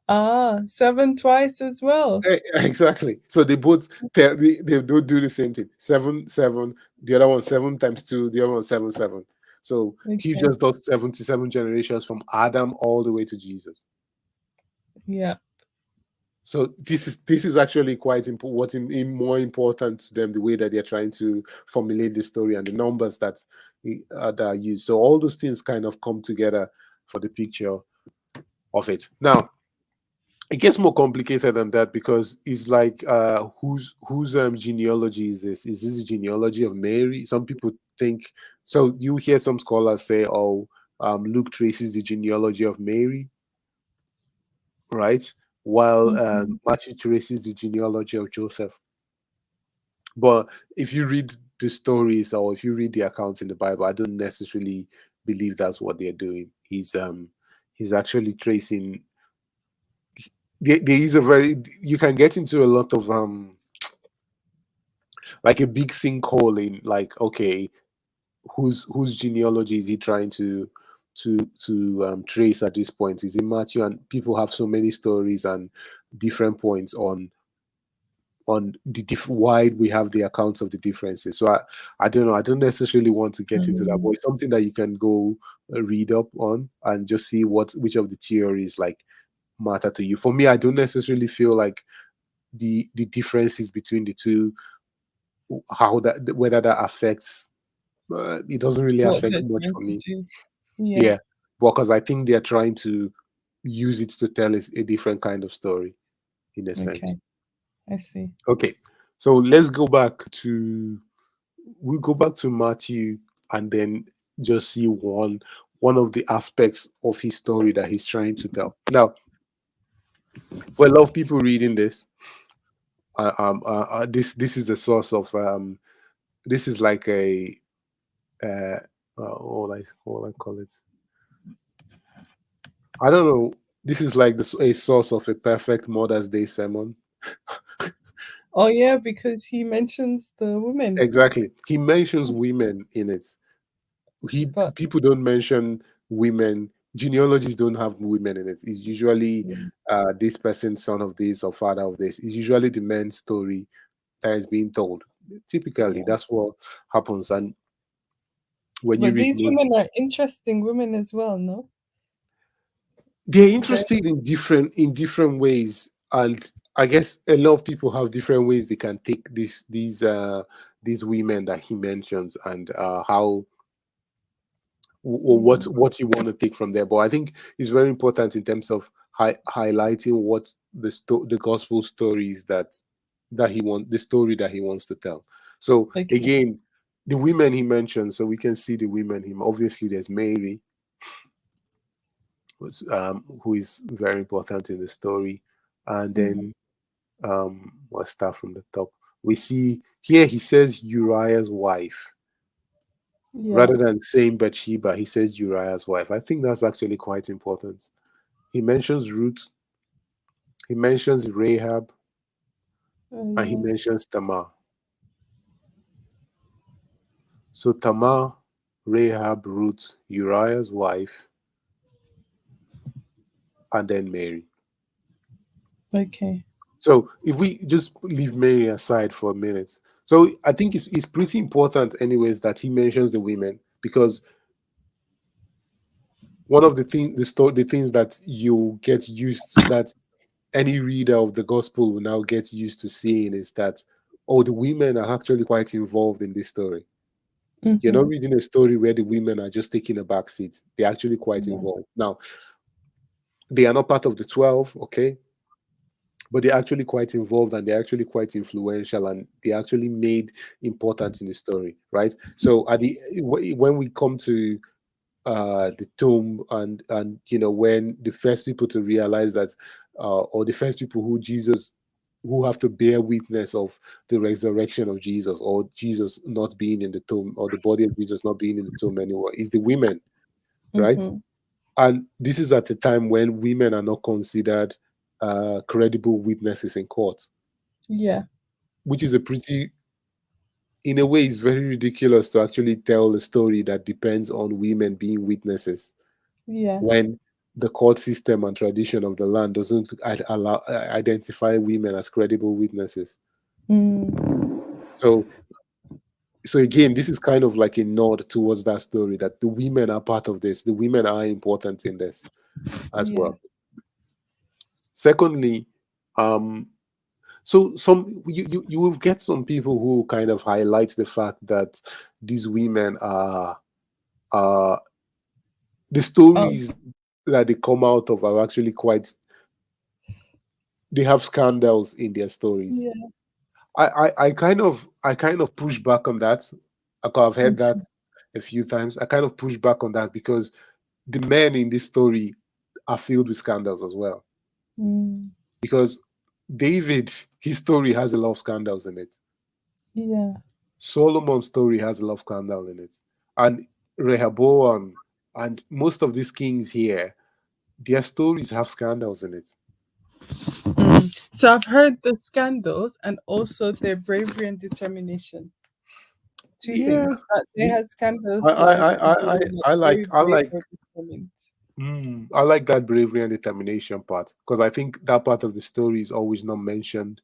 Ah, seven twice as well. Exactly. So they both they don't do the same thing. Seven, seven. The other one seven times two. The other one seven, seven. So he Okay. just does 77 generations from Adam all the way to Jesus. Yeah. So this is actually quite important. What's more important to them, the way that they're trying to formulate the story and the numbers that are used. So all those things kind of come together for the picture of it. Now it gets more complicated than that because it's like whose genealogy is this? Is this a genealogy of Mary? Some people think so. You hear some scholars say, "Oh, Luke traces the genealogy of Mary," right? While Mhm. Matthew traces the genealogy of Joseph. But if you read the stories or if you read the accounts in the Bible, I don't necessarily believe that's what they're doing. He's actually tracing. There is a very you can get into a lot of like a big sinkhole in like, okay, whose genealogy is he trying to trace at this point? Is it Matthew? And people have so many stories and different points on why we have the accounts of the differences. So I don't know. I don't necessarily want to get into that, but Mm, it's something that you can go read up on and just see which of the theories like matter to you. For me, I don't necessarily feel like the differences between the two, how that whether that affects it doesn't really what affect they're much trying for to me. do. Yeah. Yeah, because I think they're trying to use it to tell us a different kind of story in a Okay. sense. I see. Okay, so let's go back to we go back to Matthew and then just see one of the aspects of his story that he's trying to tell. Now, for a lot of people reading this, this is the source of this is like a uh, what I call it. I don't know. This is like a source of a perfect Mother's Day sermon. Oh yeah, because he mentions the women, Exactly. He mentions women in it. He but People don't mention women. Genealogies don't have women in it. It's usually yeah. this person, son of this or father of this. It's usually the man's story that is being told. Typically, Yeah. that's what happens. And when you But read these most, women are interesting women as well, no? they're Very. interested in different ways, and I guess a lot of people have different ways they can take these women that he mentions and how Mm, what you want to take from there. But I think it's very important in terms of highlighting what the gospel stories that he want the story that he wants to tell. So okay. again, the women he mentions, so we can see the women. Him obviously, there's Mary, who is very important in the story, and Mhm. then we'll start from the top. We see here he says Uriah's wife Yeah. rather than saying Bathsheba. He says Uriah's wife. I think that's actually quite important. He mentions Ruth, he mentions Rahab, Oh and he yeah. mentions Tamar. So Tamar, Rahab, Ruth, Uriah's wife, and then Mary. Okay. So if we just leave Mary aside for a minute, so I think it's pretty important, anyways, that he mentions the women because one of the things that you get used that any reader of the gospel will now get used to seeing is that oh, the women are actually quite involved in this story. You're not Mm-hmm. reading a story where the women are just taking a back seat. They're actually quite Yeah. involved. Now, they are not part of the 12, okay? but they're actually quite involved and they're actually quite influential and they actually made important in the story, right? So at the when we come to the tomb, and when the first people to realize that, or the first people who have to bear witness of the resurrection of Jesus, or Jesus not being in the tomb, or the body of Jesus not being in the tomb anymore, is the women, right? Mm-hmm. And this is at a time when women are not considered credible witnesses in court, Yeah. which is a pretty, in a way, it's very ridiculous to actually tell a story that depends on women being witnesses Yeah. when the court system and tradition of the land doesn't allow identify women as credible witnesses. Mm. So, so again, this is kind of like a nod towards that story that the women are part of this. The women are important in this as Yeah. well. Secondly, um, so you will get some people who kind of highlight the fact that these women are the Oh, stories that they come out of are actually quite, they have scandals in their stories. yeah. I kind of push back on that. I've heard Mm. that a few times. I kind of push back on that because the men in this story are filled with scandals as well. Mm. Because David, his story has a lot of scandals in it. Yeah. Solomon's story has a lot of scandal in it. And Rehoboam and most of these kings here, their stories have scandals in it. Mm. So I've heard the scandals and also their bravery and determination. Two Yeah. things. That they The- had I scandals, I but I they I I were like I like very I brave like or determined. I like that bravery and determination part because I think that part of the story is always not mentioned.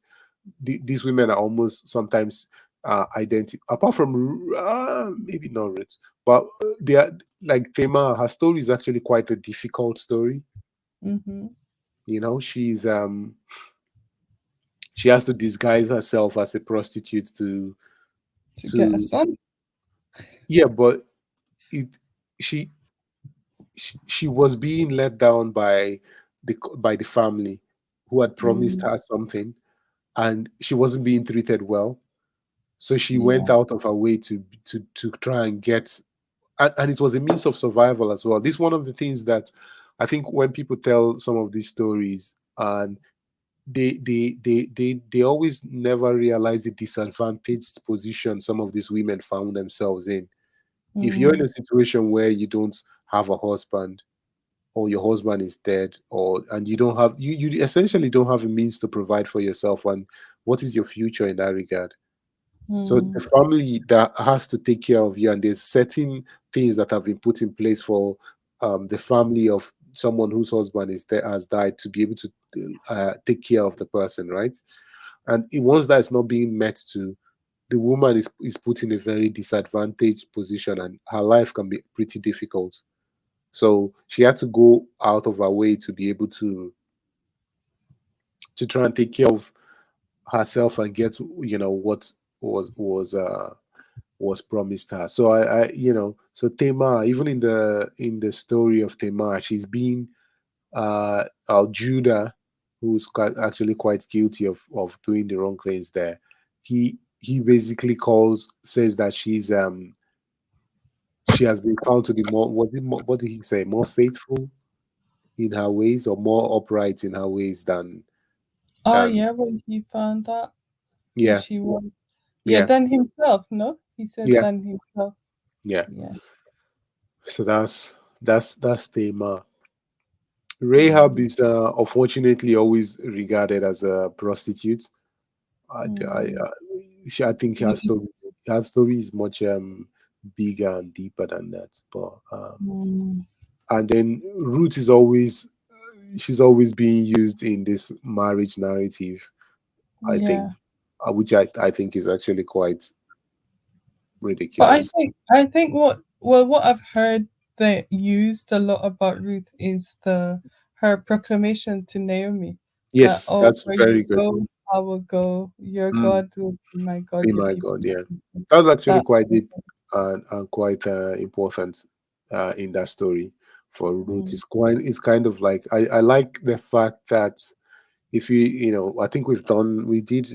These women are almost sometimes apart from maybe not Ruth, but they are like Tema. Her story is actually quite a difficult story. Mm-hmm. She has to disguise herself as a prostitute To get a to son. yeah, but it she she was being let down by the family who had promised Mm. her something, and she wasn't being treated well. So she went Yeah. out of her way to try and get, and it was a means of survival as well. This is one of the things that I think when people tell some of these stories, and they always never realize the disadvantaged position some of these women found themselves in. If you're in Mm. a situation where you don't have a husband, or your husband is dead, or and you don't have you essentially don't have a means to provide for yourself, and what is your future in that regard? So the Mm. family that has to take care of you, and there's certain things that have been put in place for the family of someone whose husband has died to be able to take care of the person, right? And once that is not being met to, the woman is put in a very disadvantaged position, and her life can be pretty difficult. So she had to go out of her way to be able to try and take care of herself and get what was promised her. So so Tamar, even in the story of Tamar, she's been Judah, who's actually quite guilty of doing the wrong things there. He basically says that she has been found to be more, what did he say, more faithful in her ways, or more upright in her ways Oh than yeah, when he found out who yeah, she was. Yeah, yeah, than himself, no? He said yeah, than himself. yeah. Yeah. So that's Tamar. Rahab Mm. is unfortunately always regarded as a prostitute. Mm. I think her story is much bigger and deeper than that. But Mm. and then Ruth is always, she's always being used in this marriage narrative. I think, Yeah. which I think is actually quite But I ridiculous. think I think what I've heard that used a lot about Ruth is the her proclamation to Naomi that, Yes, oh, that's where very you good. go, I will go. Your Mm, God will be my God. be Your my people. God, My yeah. people. That's actually That. quite deep and quite important in that story for Ruth. Mm. It's kind of like I like the fact that if I think we did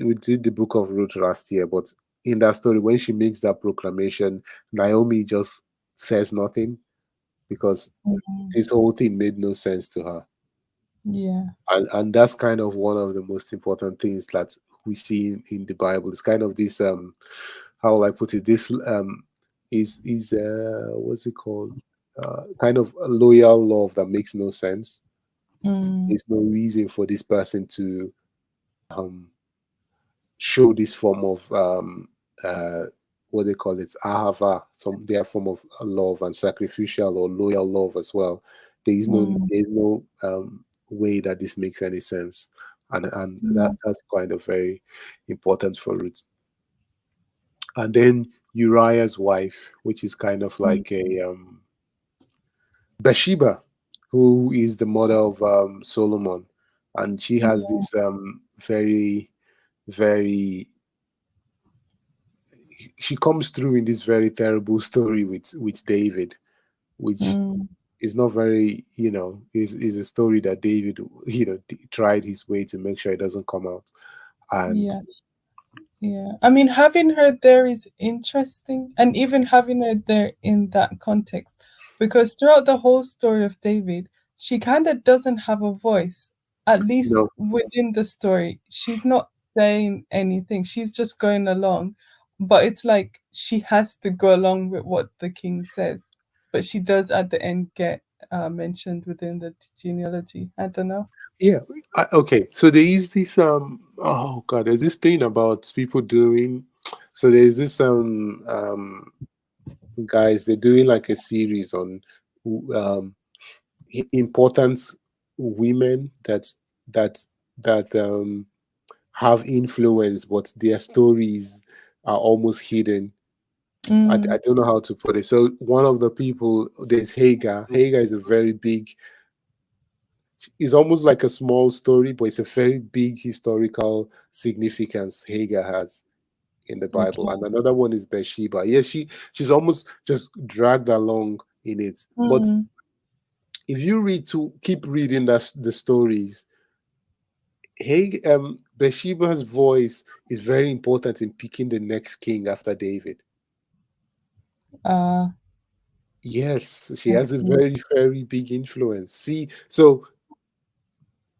the book of Ruth last year, but in that story, when she makes that proclamation, Naomi just says nothing because Mm, this whole thing made no sense to her. yeah. And that's kind of one of the most important things that we see in the Bible. It's kind of this how will I put it, this is what's it called, kind of a loyal love that makes no sense. Mm, There's no reason for this person to um show this form of uh what they call it, ahava, some their form of love and sacrificial or loyal love as well. mm, There is no way that this makes any sense. And yeah. that's kind of very important for Ruth. And then Uriah's wife, which is kind of Mm, like a Bathsheba, who is the mother of Solomon, and she has yeah. this very, very, she comes through in this very terrible story with David, which Mm, is not very, is a story that David, tried his way to make sure it doesn't come out. And yeah. Yeah, I mean, having her there is interesting, and even having her there in that context, because throughout the whole story of David, she kind of doesn't have a voice, at you least know, within the story. She's not saying anything, she's just going along, but it's like she has to go along with what the king says. But she does at the end get mentioned within the genealogy. I don't know. yeah, okay. So there is this oh god, there's this thing about people doing. So there's this guys, they're doing like a series on um important women that that have influence, but their stories are almost hidden. I Mm, don't know how to put it. So one of the people, there's Hagar. Hagar is a very big, it's almost like a small story, but it's a very big historical significance Hagar has in the Bible. okay. And another one is Bathsheba. Yes, she's almost just dragged along in it. But Mm, if you keep reading the stories, Bathsheba's voice is very important in picking the next king after David. uh, Yes, she I has a see. very, very big influence. See, so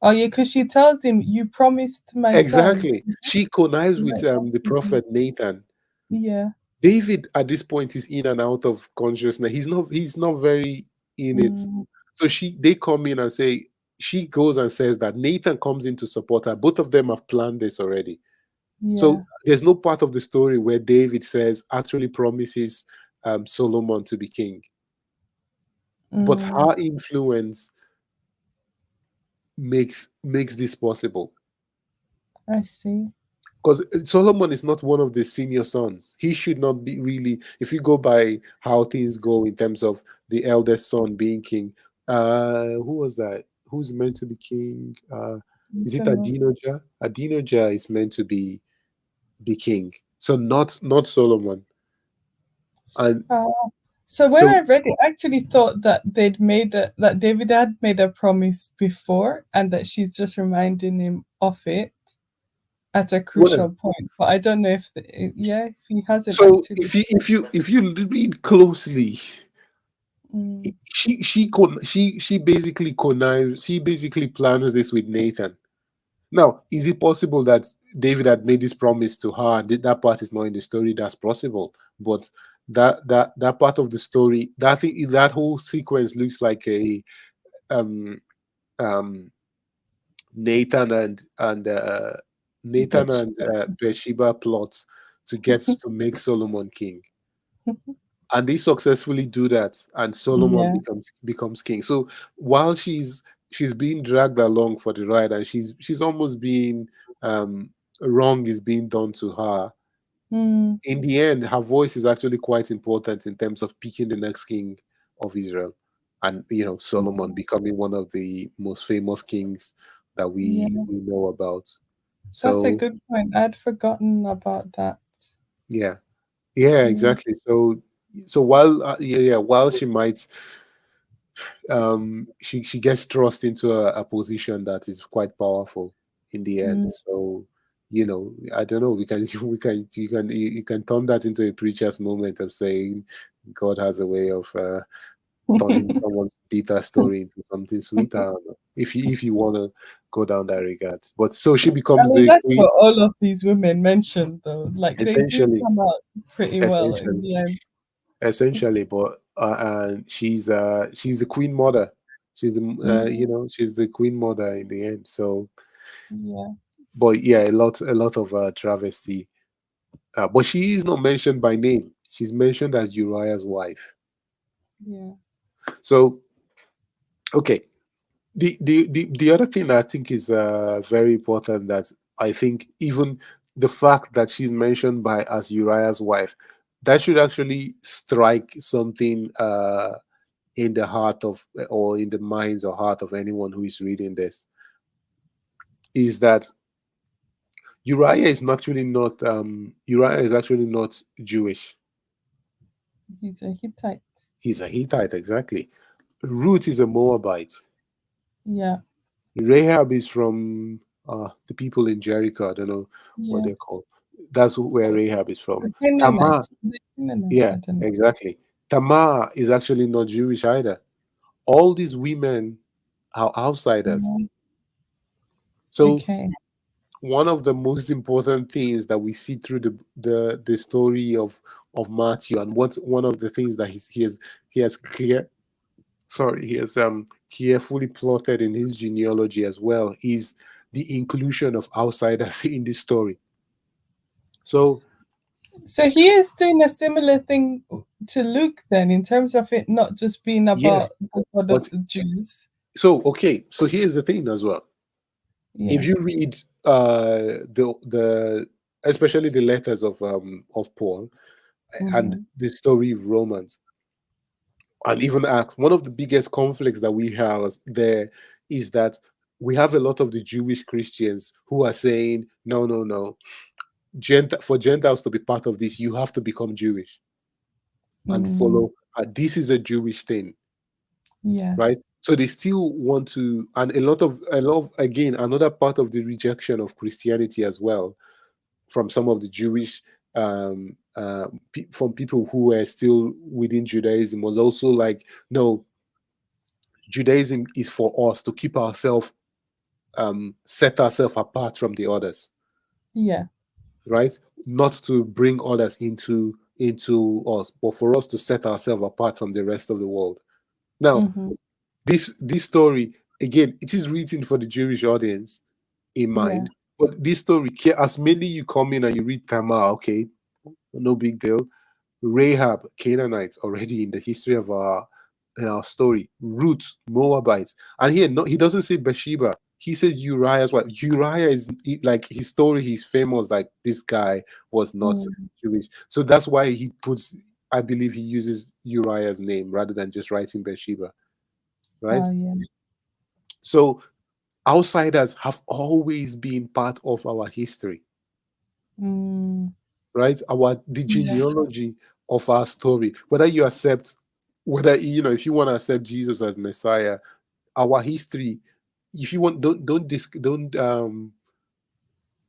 Oh yeah, because she tells him, "You promised my son." exactly, she connives with Like, the prophet Nathan. yeah. David at this point is in and out of consciousness. He's not very in it. Mm, So they come in and say, she goes and says that Nathan comes in to support her. Both of them have planned this already. yeah. So there's no part of the story where David says actually promises Solomon to be king. But Mm, her influence makes this possible. I see. Because Solomon is not one of the senior sons. He should not be really, if you go by how things go in terms of the eldest son being king. Who was that? Who's meant to be king? I Is it don't know. Adinoja? Adinoja is meant to be king. So not Solomon. And Uh, so when so I read it, I actually thought that that David had made a promise before, and that she's just reminding him of it at a well, crucial point. But I don't know if yeah, if he hasn't so actually. if you read closely, Mm, she basically connives, she basically plans this with Nathan. Now, is it possible that David had made this promise to her and that part is not in the story? That's possible, but that part of the story, that whole sequence looks like a um um Nathan and Nathan but and Bathsheba plots to get to make Solomon king, and they successfully do that, and Solomon yeah. becomes king. So while she's being dragged along for the ride, and she's almost being um wrong is being done to her, Mm, in the end her voice is actually quite important in terms of picking the next king of Israel, and Solomon becoming one of the most famous kings that we yeah. we know about. That's a So good point. I'd forgotten about that. yeah, yeah, Yeah. exactly. So while while she might she gets thrust into a position that is quite powerful. in the end. Mm. So, I don't know. We can you can turn that into a preacher's moment of saying God has a way of turning someone's bitter story into something sweeter. I don't know, if you want to go down that regard. But so she I becomes mean, the that's queen, what all of these women mentioned, though. Like, they do essentially, come out pretty well in essentially, the end. essentially. But and she's the queen mother. She's the Mm, she's the queen mother in the end. So, yeah, but yeah, a lot of travesty. But she is not mentioned by name. She's mentioned as Uriah's wife. yeah. So, okay, the other thing that I think is very important, that I think even the fact that she's mentioned by as Uriah's wife, that should actually strike something in the heart of, or in the minds or heart of anyone who is reading this, is that Uriah is actually not Jewish. He's a Hittite. He's a Hittite, exactly. Ruth is a Moabite. Yeah, Rahab is from the people in Jericho. I don't know what they're yes. called. That's where Rahab is from. The Tamar, Canaanites. The Canaanites, yeah, I don't know. exactly. Tamar is actually not Jewish either. All these women are outsiders. Yeah. So Okay. one of the most important things that we see through the story of Matthew, and what one of the things that he has carefully plotted in his genealogy as well, is the inclusion of outsiders in the story. So So he is doing a similar thing to Luke then, in terms of it not just being yes, about the God of but the Jews. so okay, so here's the thing as well. If Yeah. you read the especially the letters of Paul and Hmm. the story of Romans, and even Acts, one of the biggest conflicts that we have there is that we have a lot of the Jewish Christians who are saying, no, no, no, for Gentiles to be part of this, you have to become Jewish and Mm, follow. This is a Jewish thing, yeah. right? So they still want to, and a lot of again, another part of the rejection of Christianity as well, from some of the Jewish from people who were still within Judaism, was also like, no, Judaism is for us to keep ourselves, set ourselves apart from the others, Yeah. right? Not to bring others into us, but for us to set ourselves apart from the rest of the world. Now, Hmm. this story, again, it is written for the Jewish audience in Yeah. mind. But this story, as mainly you come in and you read Tamar, okay, no big deal. Rahab, Canaanites, already in the history of our in our story. Ruth, Moabites, and here no, he doesn't say Bathsheba. He says Uriah's wife. Uriah is like his story. He's famous. Like this guy was not Mm. Jewish, so that's why he puts. I believe he uses Uriah's name rather than just writing Bathsheba, right? Oh, yeah. So outsiders have always been part of our history, Mm, right? The yeah. genealogy of our story. Whether if you want to accept Jesus as Messiah, our history. If you want, don't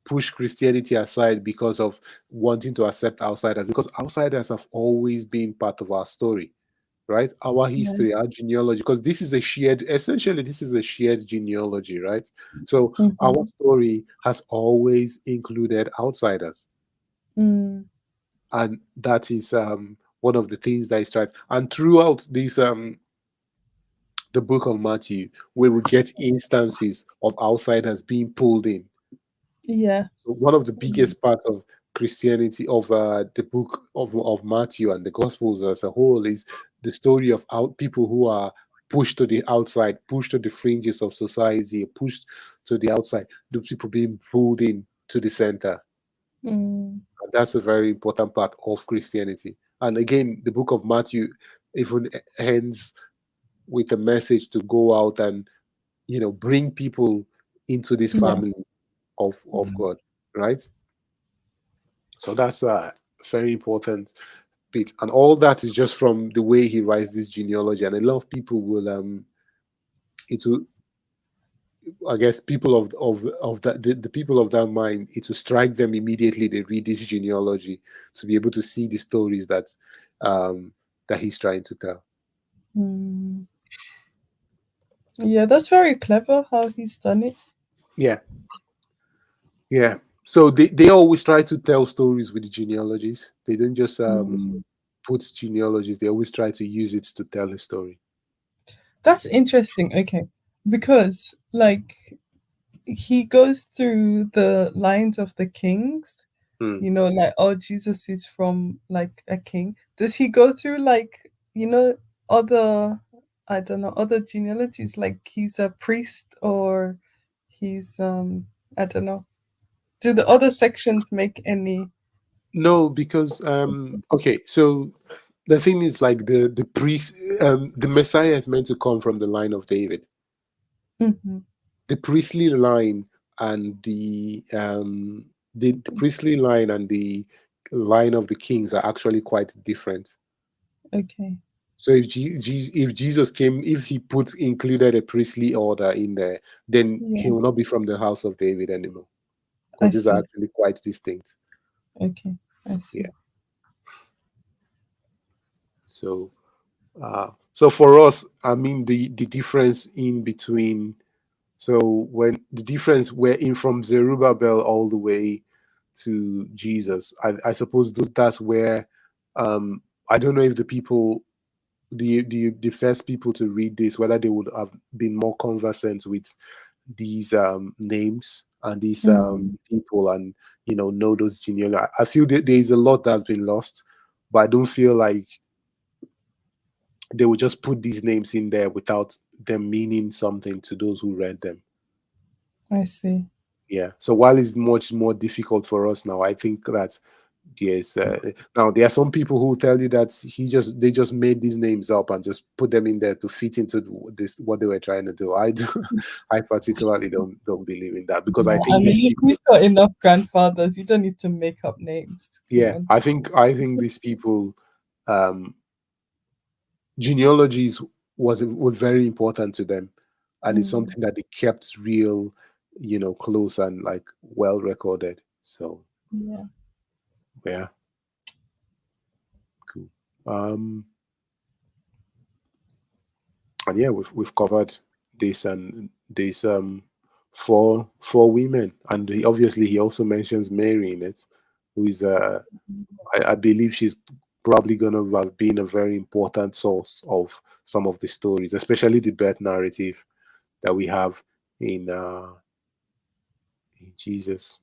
push Christianity aside because of wanting to accept outsiders, because outsiders have always been part of our story, right? Our Yeah. history, our genealogy, because this is a shared genealogy, right? So our Hmm. story has always included outsiders, Mm, and that is one of the things that is right. And throughout this the book of Matthew, where we get instances of outsiders being pulled in. yeah. So one of the Mm, biggest parts of Christianity, of the book of Matthew and the Gospels as a whole, is the story of people who are pushed to the outside, pushed to the fringes of society, pushed to the outside, the people being pulled in to the center. mm, And that's a very important part of Christianity. And again, the book of Matthew even ends with a message to go out and bring people into this yeah. family of God, right? So that's a very important bit, and all that is just from the way he writes this genealogy. And a lot of people will it will I guess people of that the people of that mind, it will strike them immediately. They read this genealogy to be able to see the stories um, that he's trying to tell. Mm. Yeah, that's very clever how he's done it. Yeah, yeah. So they always try to tell stories with the genealogies. They don't just Mm. put genealogies. They always try to use it to tell a story. That's interesting. Okay. Because, like, he goes through the lines of the kings, Hmm. like, oh, Jesus is from like a king. Does he go through like, other, I don't know, other genealogies, like he's a priest or he's, I don't know. Do the other sections make any? No, because okay, so the thing is like the priest the Messiah is meant to come from the line of David. Mhm. The priestly line and the priestly line and the line of the kings are actually quite different. Okay. So if Jesus came, if he put included a priestly order in there, then he Yeah, will not be from the house of David anymore, I because these are see. actually quite distinct. Okay, I Yeah. see. So so for us, I mean the difference in between. So when the difference we're in from Zerubbabel all the way to Jesus, I suppose that's where I don't know if the people the first people to read this, whether they would have been more conversant with these names and these Mm, people, and know those genealogy. I feel that there is a lot that's been lost, but I don't feel like they would just put these names in there without them meaning something to those who read them. I see. Yeah. So while it's much more difficult for us now, I think that yes. Now there are some people who tell you that they just made these names up and just put them in there to fit into this what they were trying to do. I do. I particularly don't believe in that, because I Yeah, I think these mean, people. he's got enough grandfathers. You don't need to make up names. Come Yeah, on. I think these people um genealogies was very important to them, and it's Mm, something that they kept real, close and like well recorded. So yeah. yeah, cool. Um, and yeah, we've covered this and this four women, and obviously he also mentions Mary in it, who is I believe she's probably going to have been a very important source of some of the stories, especially the birth narrative that we have in Jesus.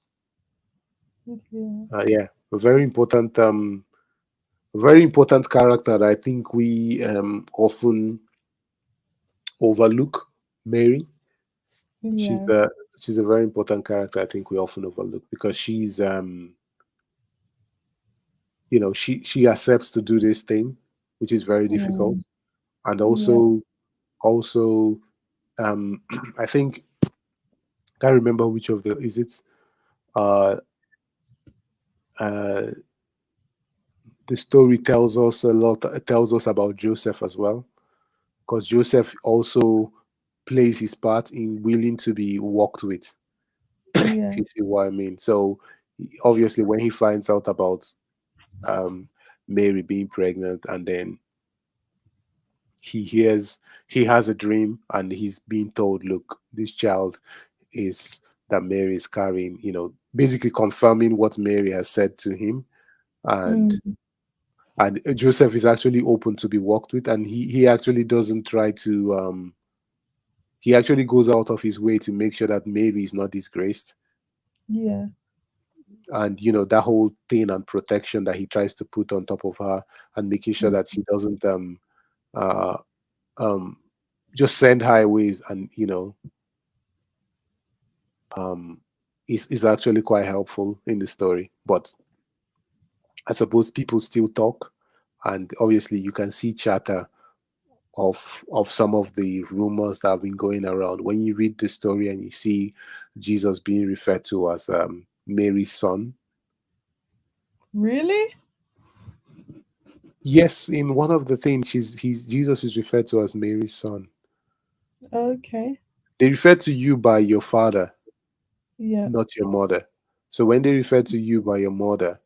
Yeah. Yeah, a very important character that I think we often overlook. Mary, she's Yeah. a she's a very important character. I think we often overlook because she's she accepts to do this thing, which is very difficult, Mm, and yeah. also I think can't remember which of the is it uh uh the story tells us a lot, tells us about Joseph as well, because Joseph also plays his part in willing to be walked with. If Yeah. you see what I mean. So obviously, when he finds out about um, Mary being pregnant, and then he hears he has a dream, and he's being told, "Look, this child is that Mary is carrying." Basically confirming what Mary has said to him, and Mm, Joseph is actually open to be walked with, and he actually doesn't try to he actually goes out of his way to make sure that Mary is not disgraced, yeah. and that whole thing and protection that he tries to put on top of her, and making sure Mm, that she doesn't uh um just send her away, and um is actually quite helpful in the story. But I suppose people still talk, and obviously you can see chatter of some of the rumors that have been going around when you read the story and you see Jesus being referred to as Mary's son. really? Yes, in one of the things, Jesus is referred to as Mary's son. Okay. they refer to you by your father, Yeah. not your mother. So when they refer to you by your mother,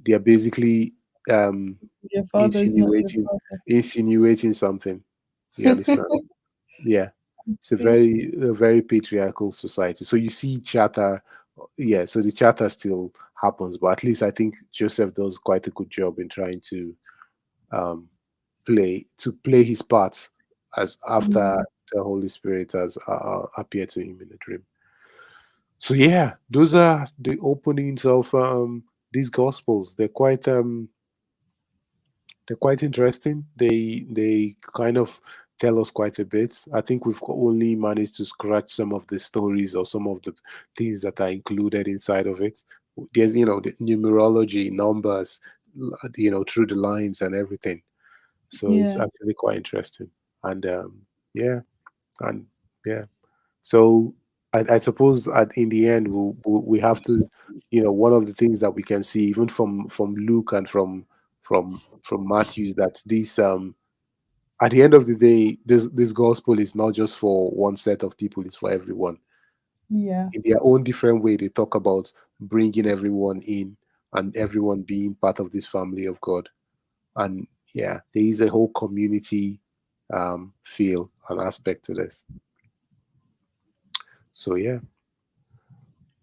they are basically Your father is not your insinuating father. insinuating something. You understand? Yeah. It's See? a very patriarchal society. So you see chatter, yeah, so the chatter still happens, but at least I think Joseph does quite a good job in trying to um play his part as after Yeah. the Holy Spirit has appeared to him in a dream. So yeah, those are the openings of these gospels. They're quite interesting. They kind of tell us quite a bit. I think we've only managed to scratch some of the stories or some of the things that are included inside of it. There's the numerology, numbers, through the lines and everything. So it's Yeah. actually quite interesting. And yeah, and yeah. So I suppose in the end we have to, one of the things that we can see even from Luke and from Matthew is that this at the end of the day, this gospel is not just for one set of people; it's for everyone. Yeah. In their own different way, they talk about bringing everyone in and everyone being part of this family of God. And yeah, there is a whole community feel and aspect to this. So yeah.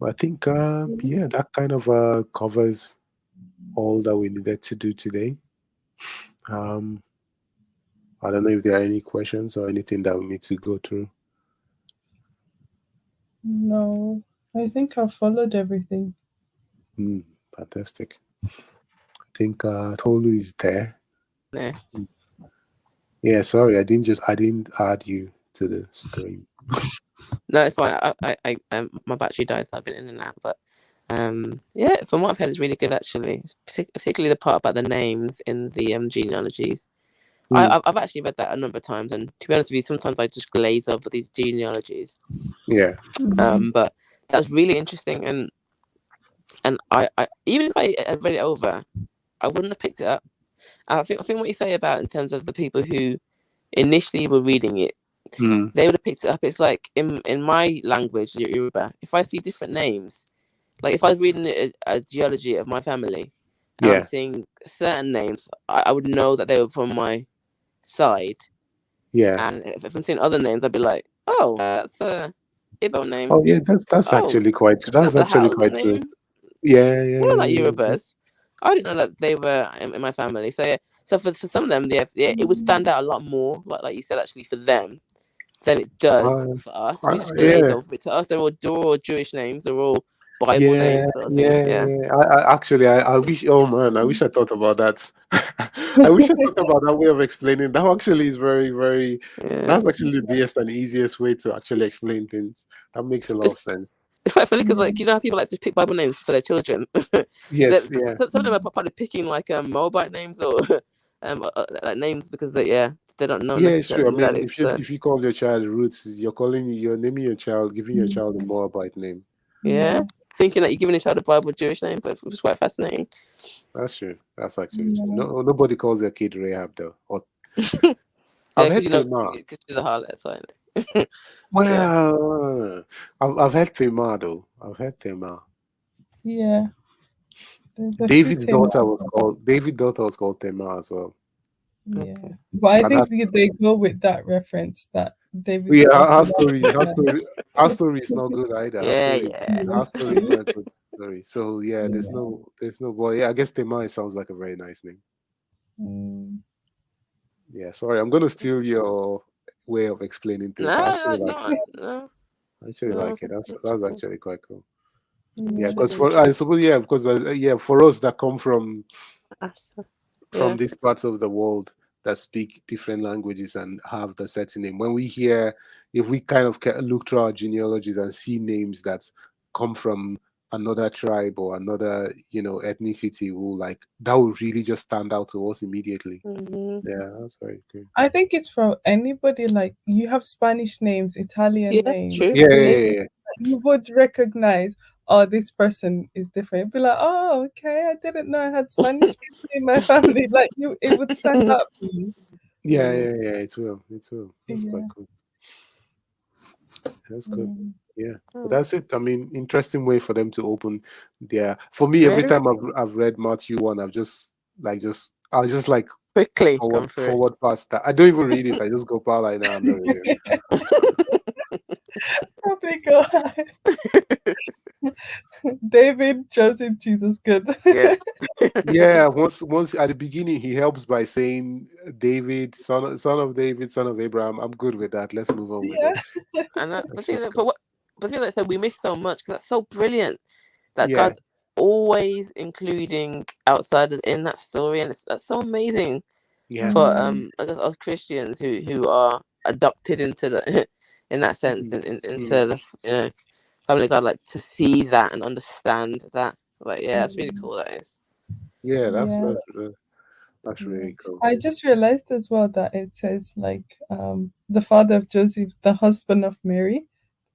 I think, yeah, that kind of covers all that we needed to do today. Um, I don't know if there are any questions or anything that we need to go through. No. I think I've followed everything. Hmm, fantastic. I think Tolu is there. No, Yeah, sorry, I didn't add you to the stream. no, it's fine. My battery died, so I've been in and out. But yeah, from what I've heard, it's really good actually. Particularly the part about the names in the genealogies. Hmm, I've actually read that a number of times, and to be honest with you, sometimes I just glaze over these genealogies. yeah, But that's really interesting, and I even if I had read it over, I wouldn't have picked it up. And I think what you say about in terms of the people who initially were reading it, hmm, they would have picked it up. It's like in my language, Yoruba, if I see different names, like if I was reading a genealogy of my family, and I'm yeah, seeing certain names, I would know that they were from my side. yeah. And if I'm seeing other names, I'd be like, oh, that's a Igbo name. Oh, yeah, that's Oh, actually quite that's that's a actually Hausa quite true. name. Yeah, They're not yeah, yeah, Yorubas. I didn't know that they were in my family. So yeah, so for some of them, yeah, it would stand out a lot more, like you said, actually for them than it does for us. We just glaze yeah. over it. To us, they're all Jewish names. They're all Bible Yeah, names, sort of thing. yeah, Yeah, yeah. I wish. Oh man, I wish I thought about that. I wish I thought about that way of explaining. That actually is very, very. yeah. That's actually the best and easiest way to actually explain things. That makes a lot of It's, sense. it's quite funny because, Yeah. like, you know how people like to pick Bible names for their children. Yes, yeah, Some of them are probably picking like Moabite names or like names because they don't know yeah. It's true. I necessarily that mean, it's if you call your child Roots, you're naming your child, giving your child a Moabite name. yeah, Yeah. thinking that you're giving a child a Bible Jewish name, but it's quite fascinating. That's true. That's actually true. Yeah. No, nobody calls their kid Rahab though. Or Yeah, I've because heard you know, Tamar. because she's a harlot, so yeah. Well, I've heard Tamar though. I've heard Tamar. Yeah. There's a few things. David's daughter was called Tema as well. Yeah. Okay. But I And think that's they go with that reference that David's yeah, daughter. her story is not good either. Yeah, yeah. Her Yes, story is true. not a good story. So yeah, Yeah. there's no boy. Yeah, I guess Tema it sounds like a very nice name. Mm. Yeah, sorry, I'm gonna steal your way of explaining things. No, no, no, I actually no. like it. That's actually quite cool. Yeah, Yeah. because I suppose because yeah, for us that come from Yeah. these parts of the world that speak different languages and have the certain name. When we hear, if we kind of look through our genealogies and see names that come from another tribe or another, ethnicity, will like that will really just stand out to us immediately. Mm-hmm. Yeah, that's very good. I think it's from anybody like you have Spanish names, Italian Yeah, names, true. Yeah, Yeah. yeah, yeah. you would recognize, oh, this person is different. You'd be like, oh, okay, I didn't know I had Spanish people in my family. Like it would stand out for you. Yeah, yeah, yeah. It will. It will. That's quite Yeah. cool. That's good. Mm. Yeah, but Oh, that's it. I mean, interesting way for them to open their. For me, every very time I've read Matthew 1, I'll just like quickly gone through it. forward past that. I don't even read it. I just go past like, nah, I'm not reading Oh my God. David, Joseph, Jesus, good. Yeah. Yeah, once at the beginning he helps by saying David, son of David, son of Abraham. I'm good with that. Let's move on with Yeah. this. And Let's just go. but the thing that said we miss so much because that's so brilliant that Yeah, God's always including outsiders in that story, and that's so amazing yeah. for I guess us Christians who are adopted into the in that sense Mhm. into Mm. the family of God, like to see that and understand that. Like, yeah, that's really cool. That is. Yeah, Yeah. that's Yeah. really cool. I just realized as well that it says like the father of Joseph, the husband of Mary,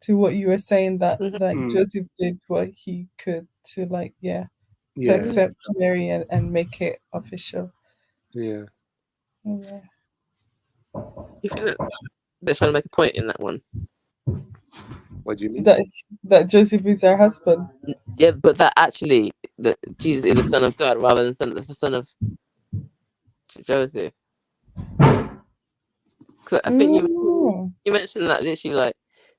to what you were saying that Mhm. like Mm. Joseph did what he could to like to Yeah, accept Mary and make it official. yeah. Yeah. You think that they're trying to make a point in that one? What do you mean? That Joseph is her husband. Yeah, but that actually that Jesus is the son of God rather than the son of Joseph. 'Cause I think Mm. you mentioned that literally like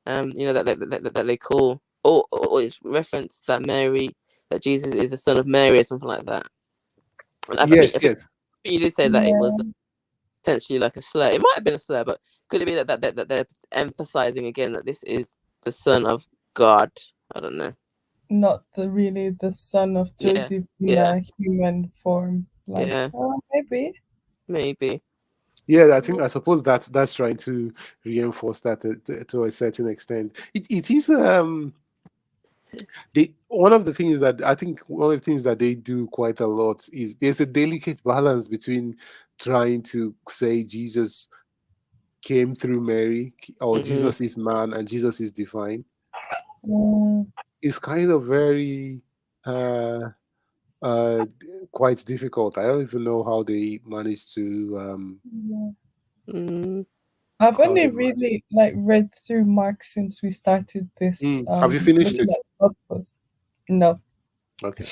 that they call or it's referenced that Mary that Jesus is the son of Mary or something like that. And Yes, I think yes. you did say that it was Yeah. potentially like a slur. It might have been a slur, but could it be that they're emphasizing again that this is the son of God? I don't know. Not really the son of Yeah, Joseph in yeah, a human form. Like, yeah, maybe. maybe. Yeah, I suppose that's trying to reinforce that to a certain extent. It is one of the things that I think one of the things that they do quite a lot is there's a delicate balance between trying to say Jesus came through Mary or Mm-hmm. Jesus is man and Jesus is divine. Mm, It's kind of very uh uh quite difficult. I don't even know how they managed to yeah. Mm, I've how only they really like read through Mark since we started this Have you finished looking it? at Gospels. No, Okay.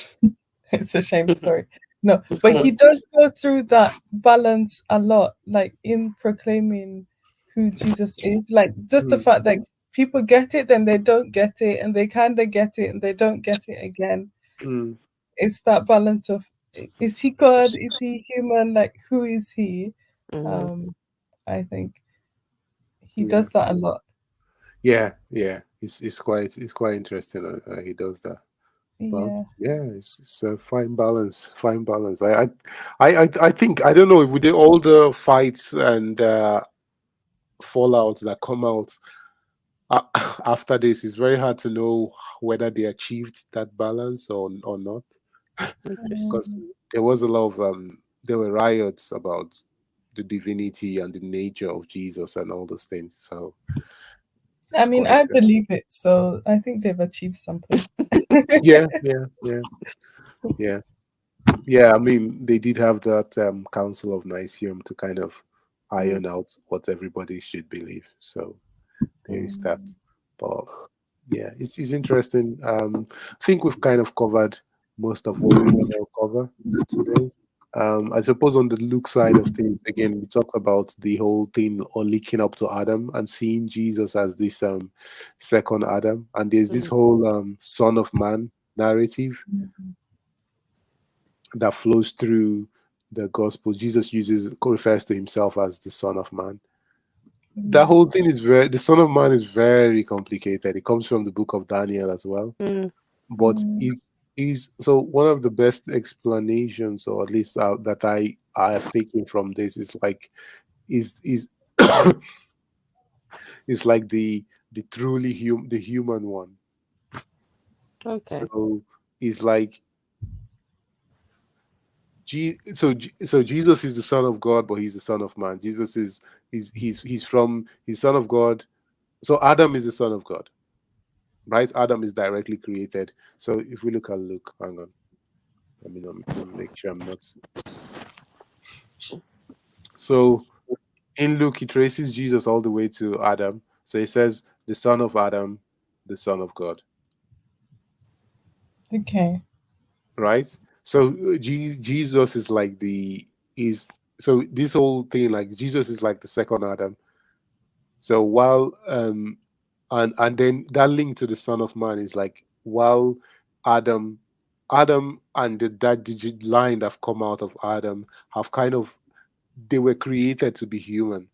it's a shame. Sorry, no, but he does go through that balance a lot, like in proclaiming who Jesus is. Like just the Mm, fact that people get it, then they don't get it, and they kind of get it, and they don't get it again. mm, It's that balance of is he God? Is he human? Like who is he? mm, Um, I think he yeah. does that a lot. Yeah, yeah. It's quite interesting. He does that. But Yeah. yeah, it's a fine balance. Fine balance. I think I don't know with all the fights and fallouts that come out uh, after this, it's very hard to know whether they achieved that balance or not. Because Mm. there was a lot of there were riots about the divinity and the nature of Jesus and all those things. So I it's mean, quite I believe it, so I think they've achieved something. yeah, yeah, yeah, yeah. Yeah, I mean, they did have that Council of Nicaea to kind of mm, iron out what everybody should believe. So there is that. Mm. But yeah, it's interesting. I think we've kind of covered most of what we want to cover today. I suppose on the Luke side of things, again, we talked about the whole thing or linking up to Adam and seeing Jesus as this second Adam, and there's this mm, whole Son of Man narrative Mm. that flows through the gospel. Jesus refers to himself as the Son of Man. That Yeah. whole thing is the Son of Man is very complicated. It comes from the book of Daniel as well. mm, But Mm. is so one of the best explanations, or at least that I have taken from this is like is is like the truly the human one. okay. So it's like so Jesus is the Son of God, but he's the Son of Man. Jesus is he's Son of God. So Adam is the Son of God, right? Adam is directly created. So if we look at Luke, hang on, let me make sure I'm not. So in Luke, he traces Jesus all the way to Adam. So it says the son of Adam, the son of God. Okay. Right? So Jesus is like so this whole thing, like Jesus is like the second Adam. So while and then that link to the Son of Man is like while Adam and that digit line that have come out of Adam have kind of, they were created to be human,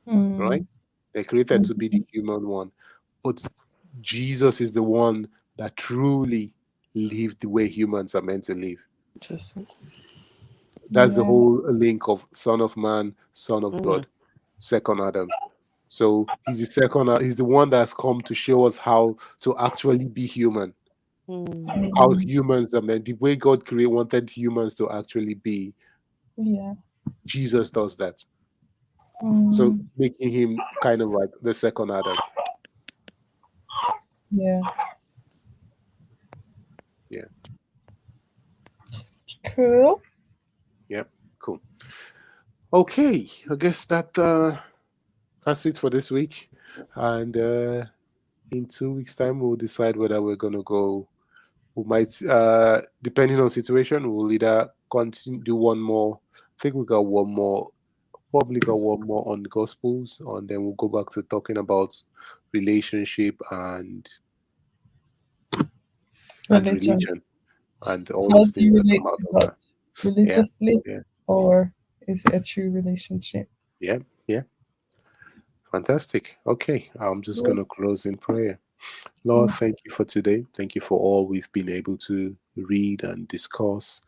right? Mm. They're created to be the human one. But Jesus is the one that truly lived the way humans are meant to live. Interesting. That's the Yeah. whole link of Son of Man, Son of God, second Adam. So he's the second, he's the one that's come to show us how to actually be human, how humans are meant, the way God wanted humans to actually be. Yeah. Jesus does that. So making him kind of like the second Adam. Yeah. Yeah. Cool. Yep. Cool. Okay. I guess that's it for this week. And in 2 weeks' time, we'll decide whether we're gonna go. We might, depending on situation, we'll either continue do one more. I think we got one more. Probably got one more on the Gospels, and then we'll go back to talking about relationship and religion and all How those do you things that relate come out to of God? that. Religiously, Yeah. or is it a true relationship? Yeah. Fantastic. Okay, I'm just going to close in prayer. Lord, thank you for today. Thank you for all we've been able to read and discuss.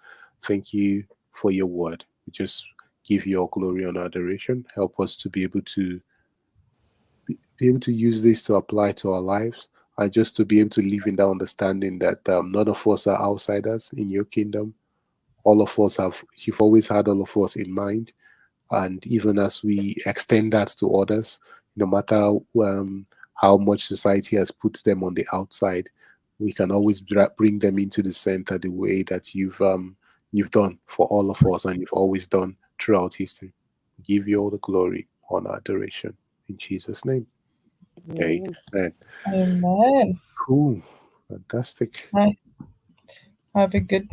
Thank you for your word. We just give you all glory and adoration. Help us to be able to use this to apply to our lives, and just to be able to live in that understanding that none of us are outsiders in your kingdom. All of us you've always had all of us in mind. And even as we extend that to others, no matter how much society has put them on the outside, we can always bring them into the center the way that you've done for all of us, and you've always done throughout history. Give you all the glory, honor, adoration in Jesus' name. Amen. Amen. Cool. Fantastic. Right. Have a good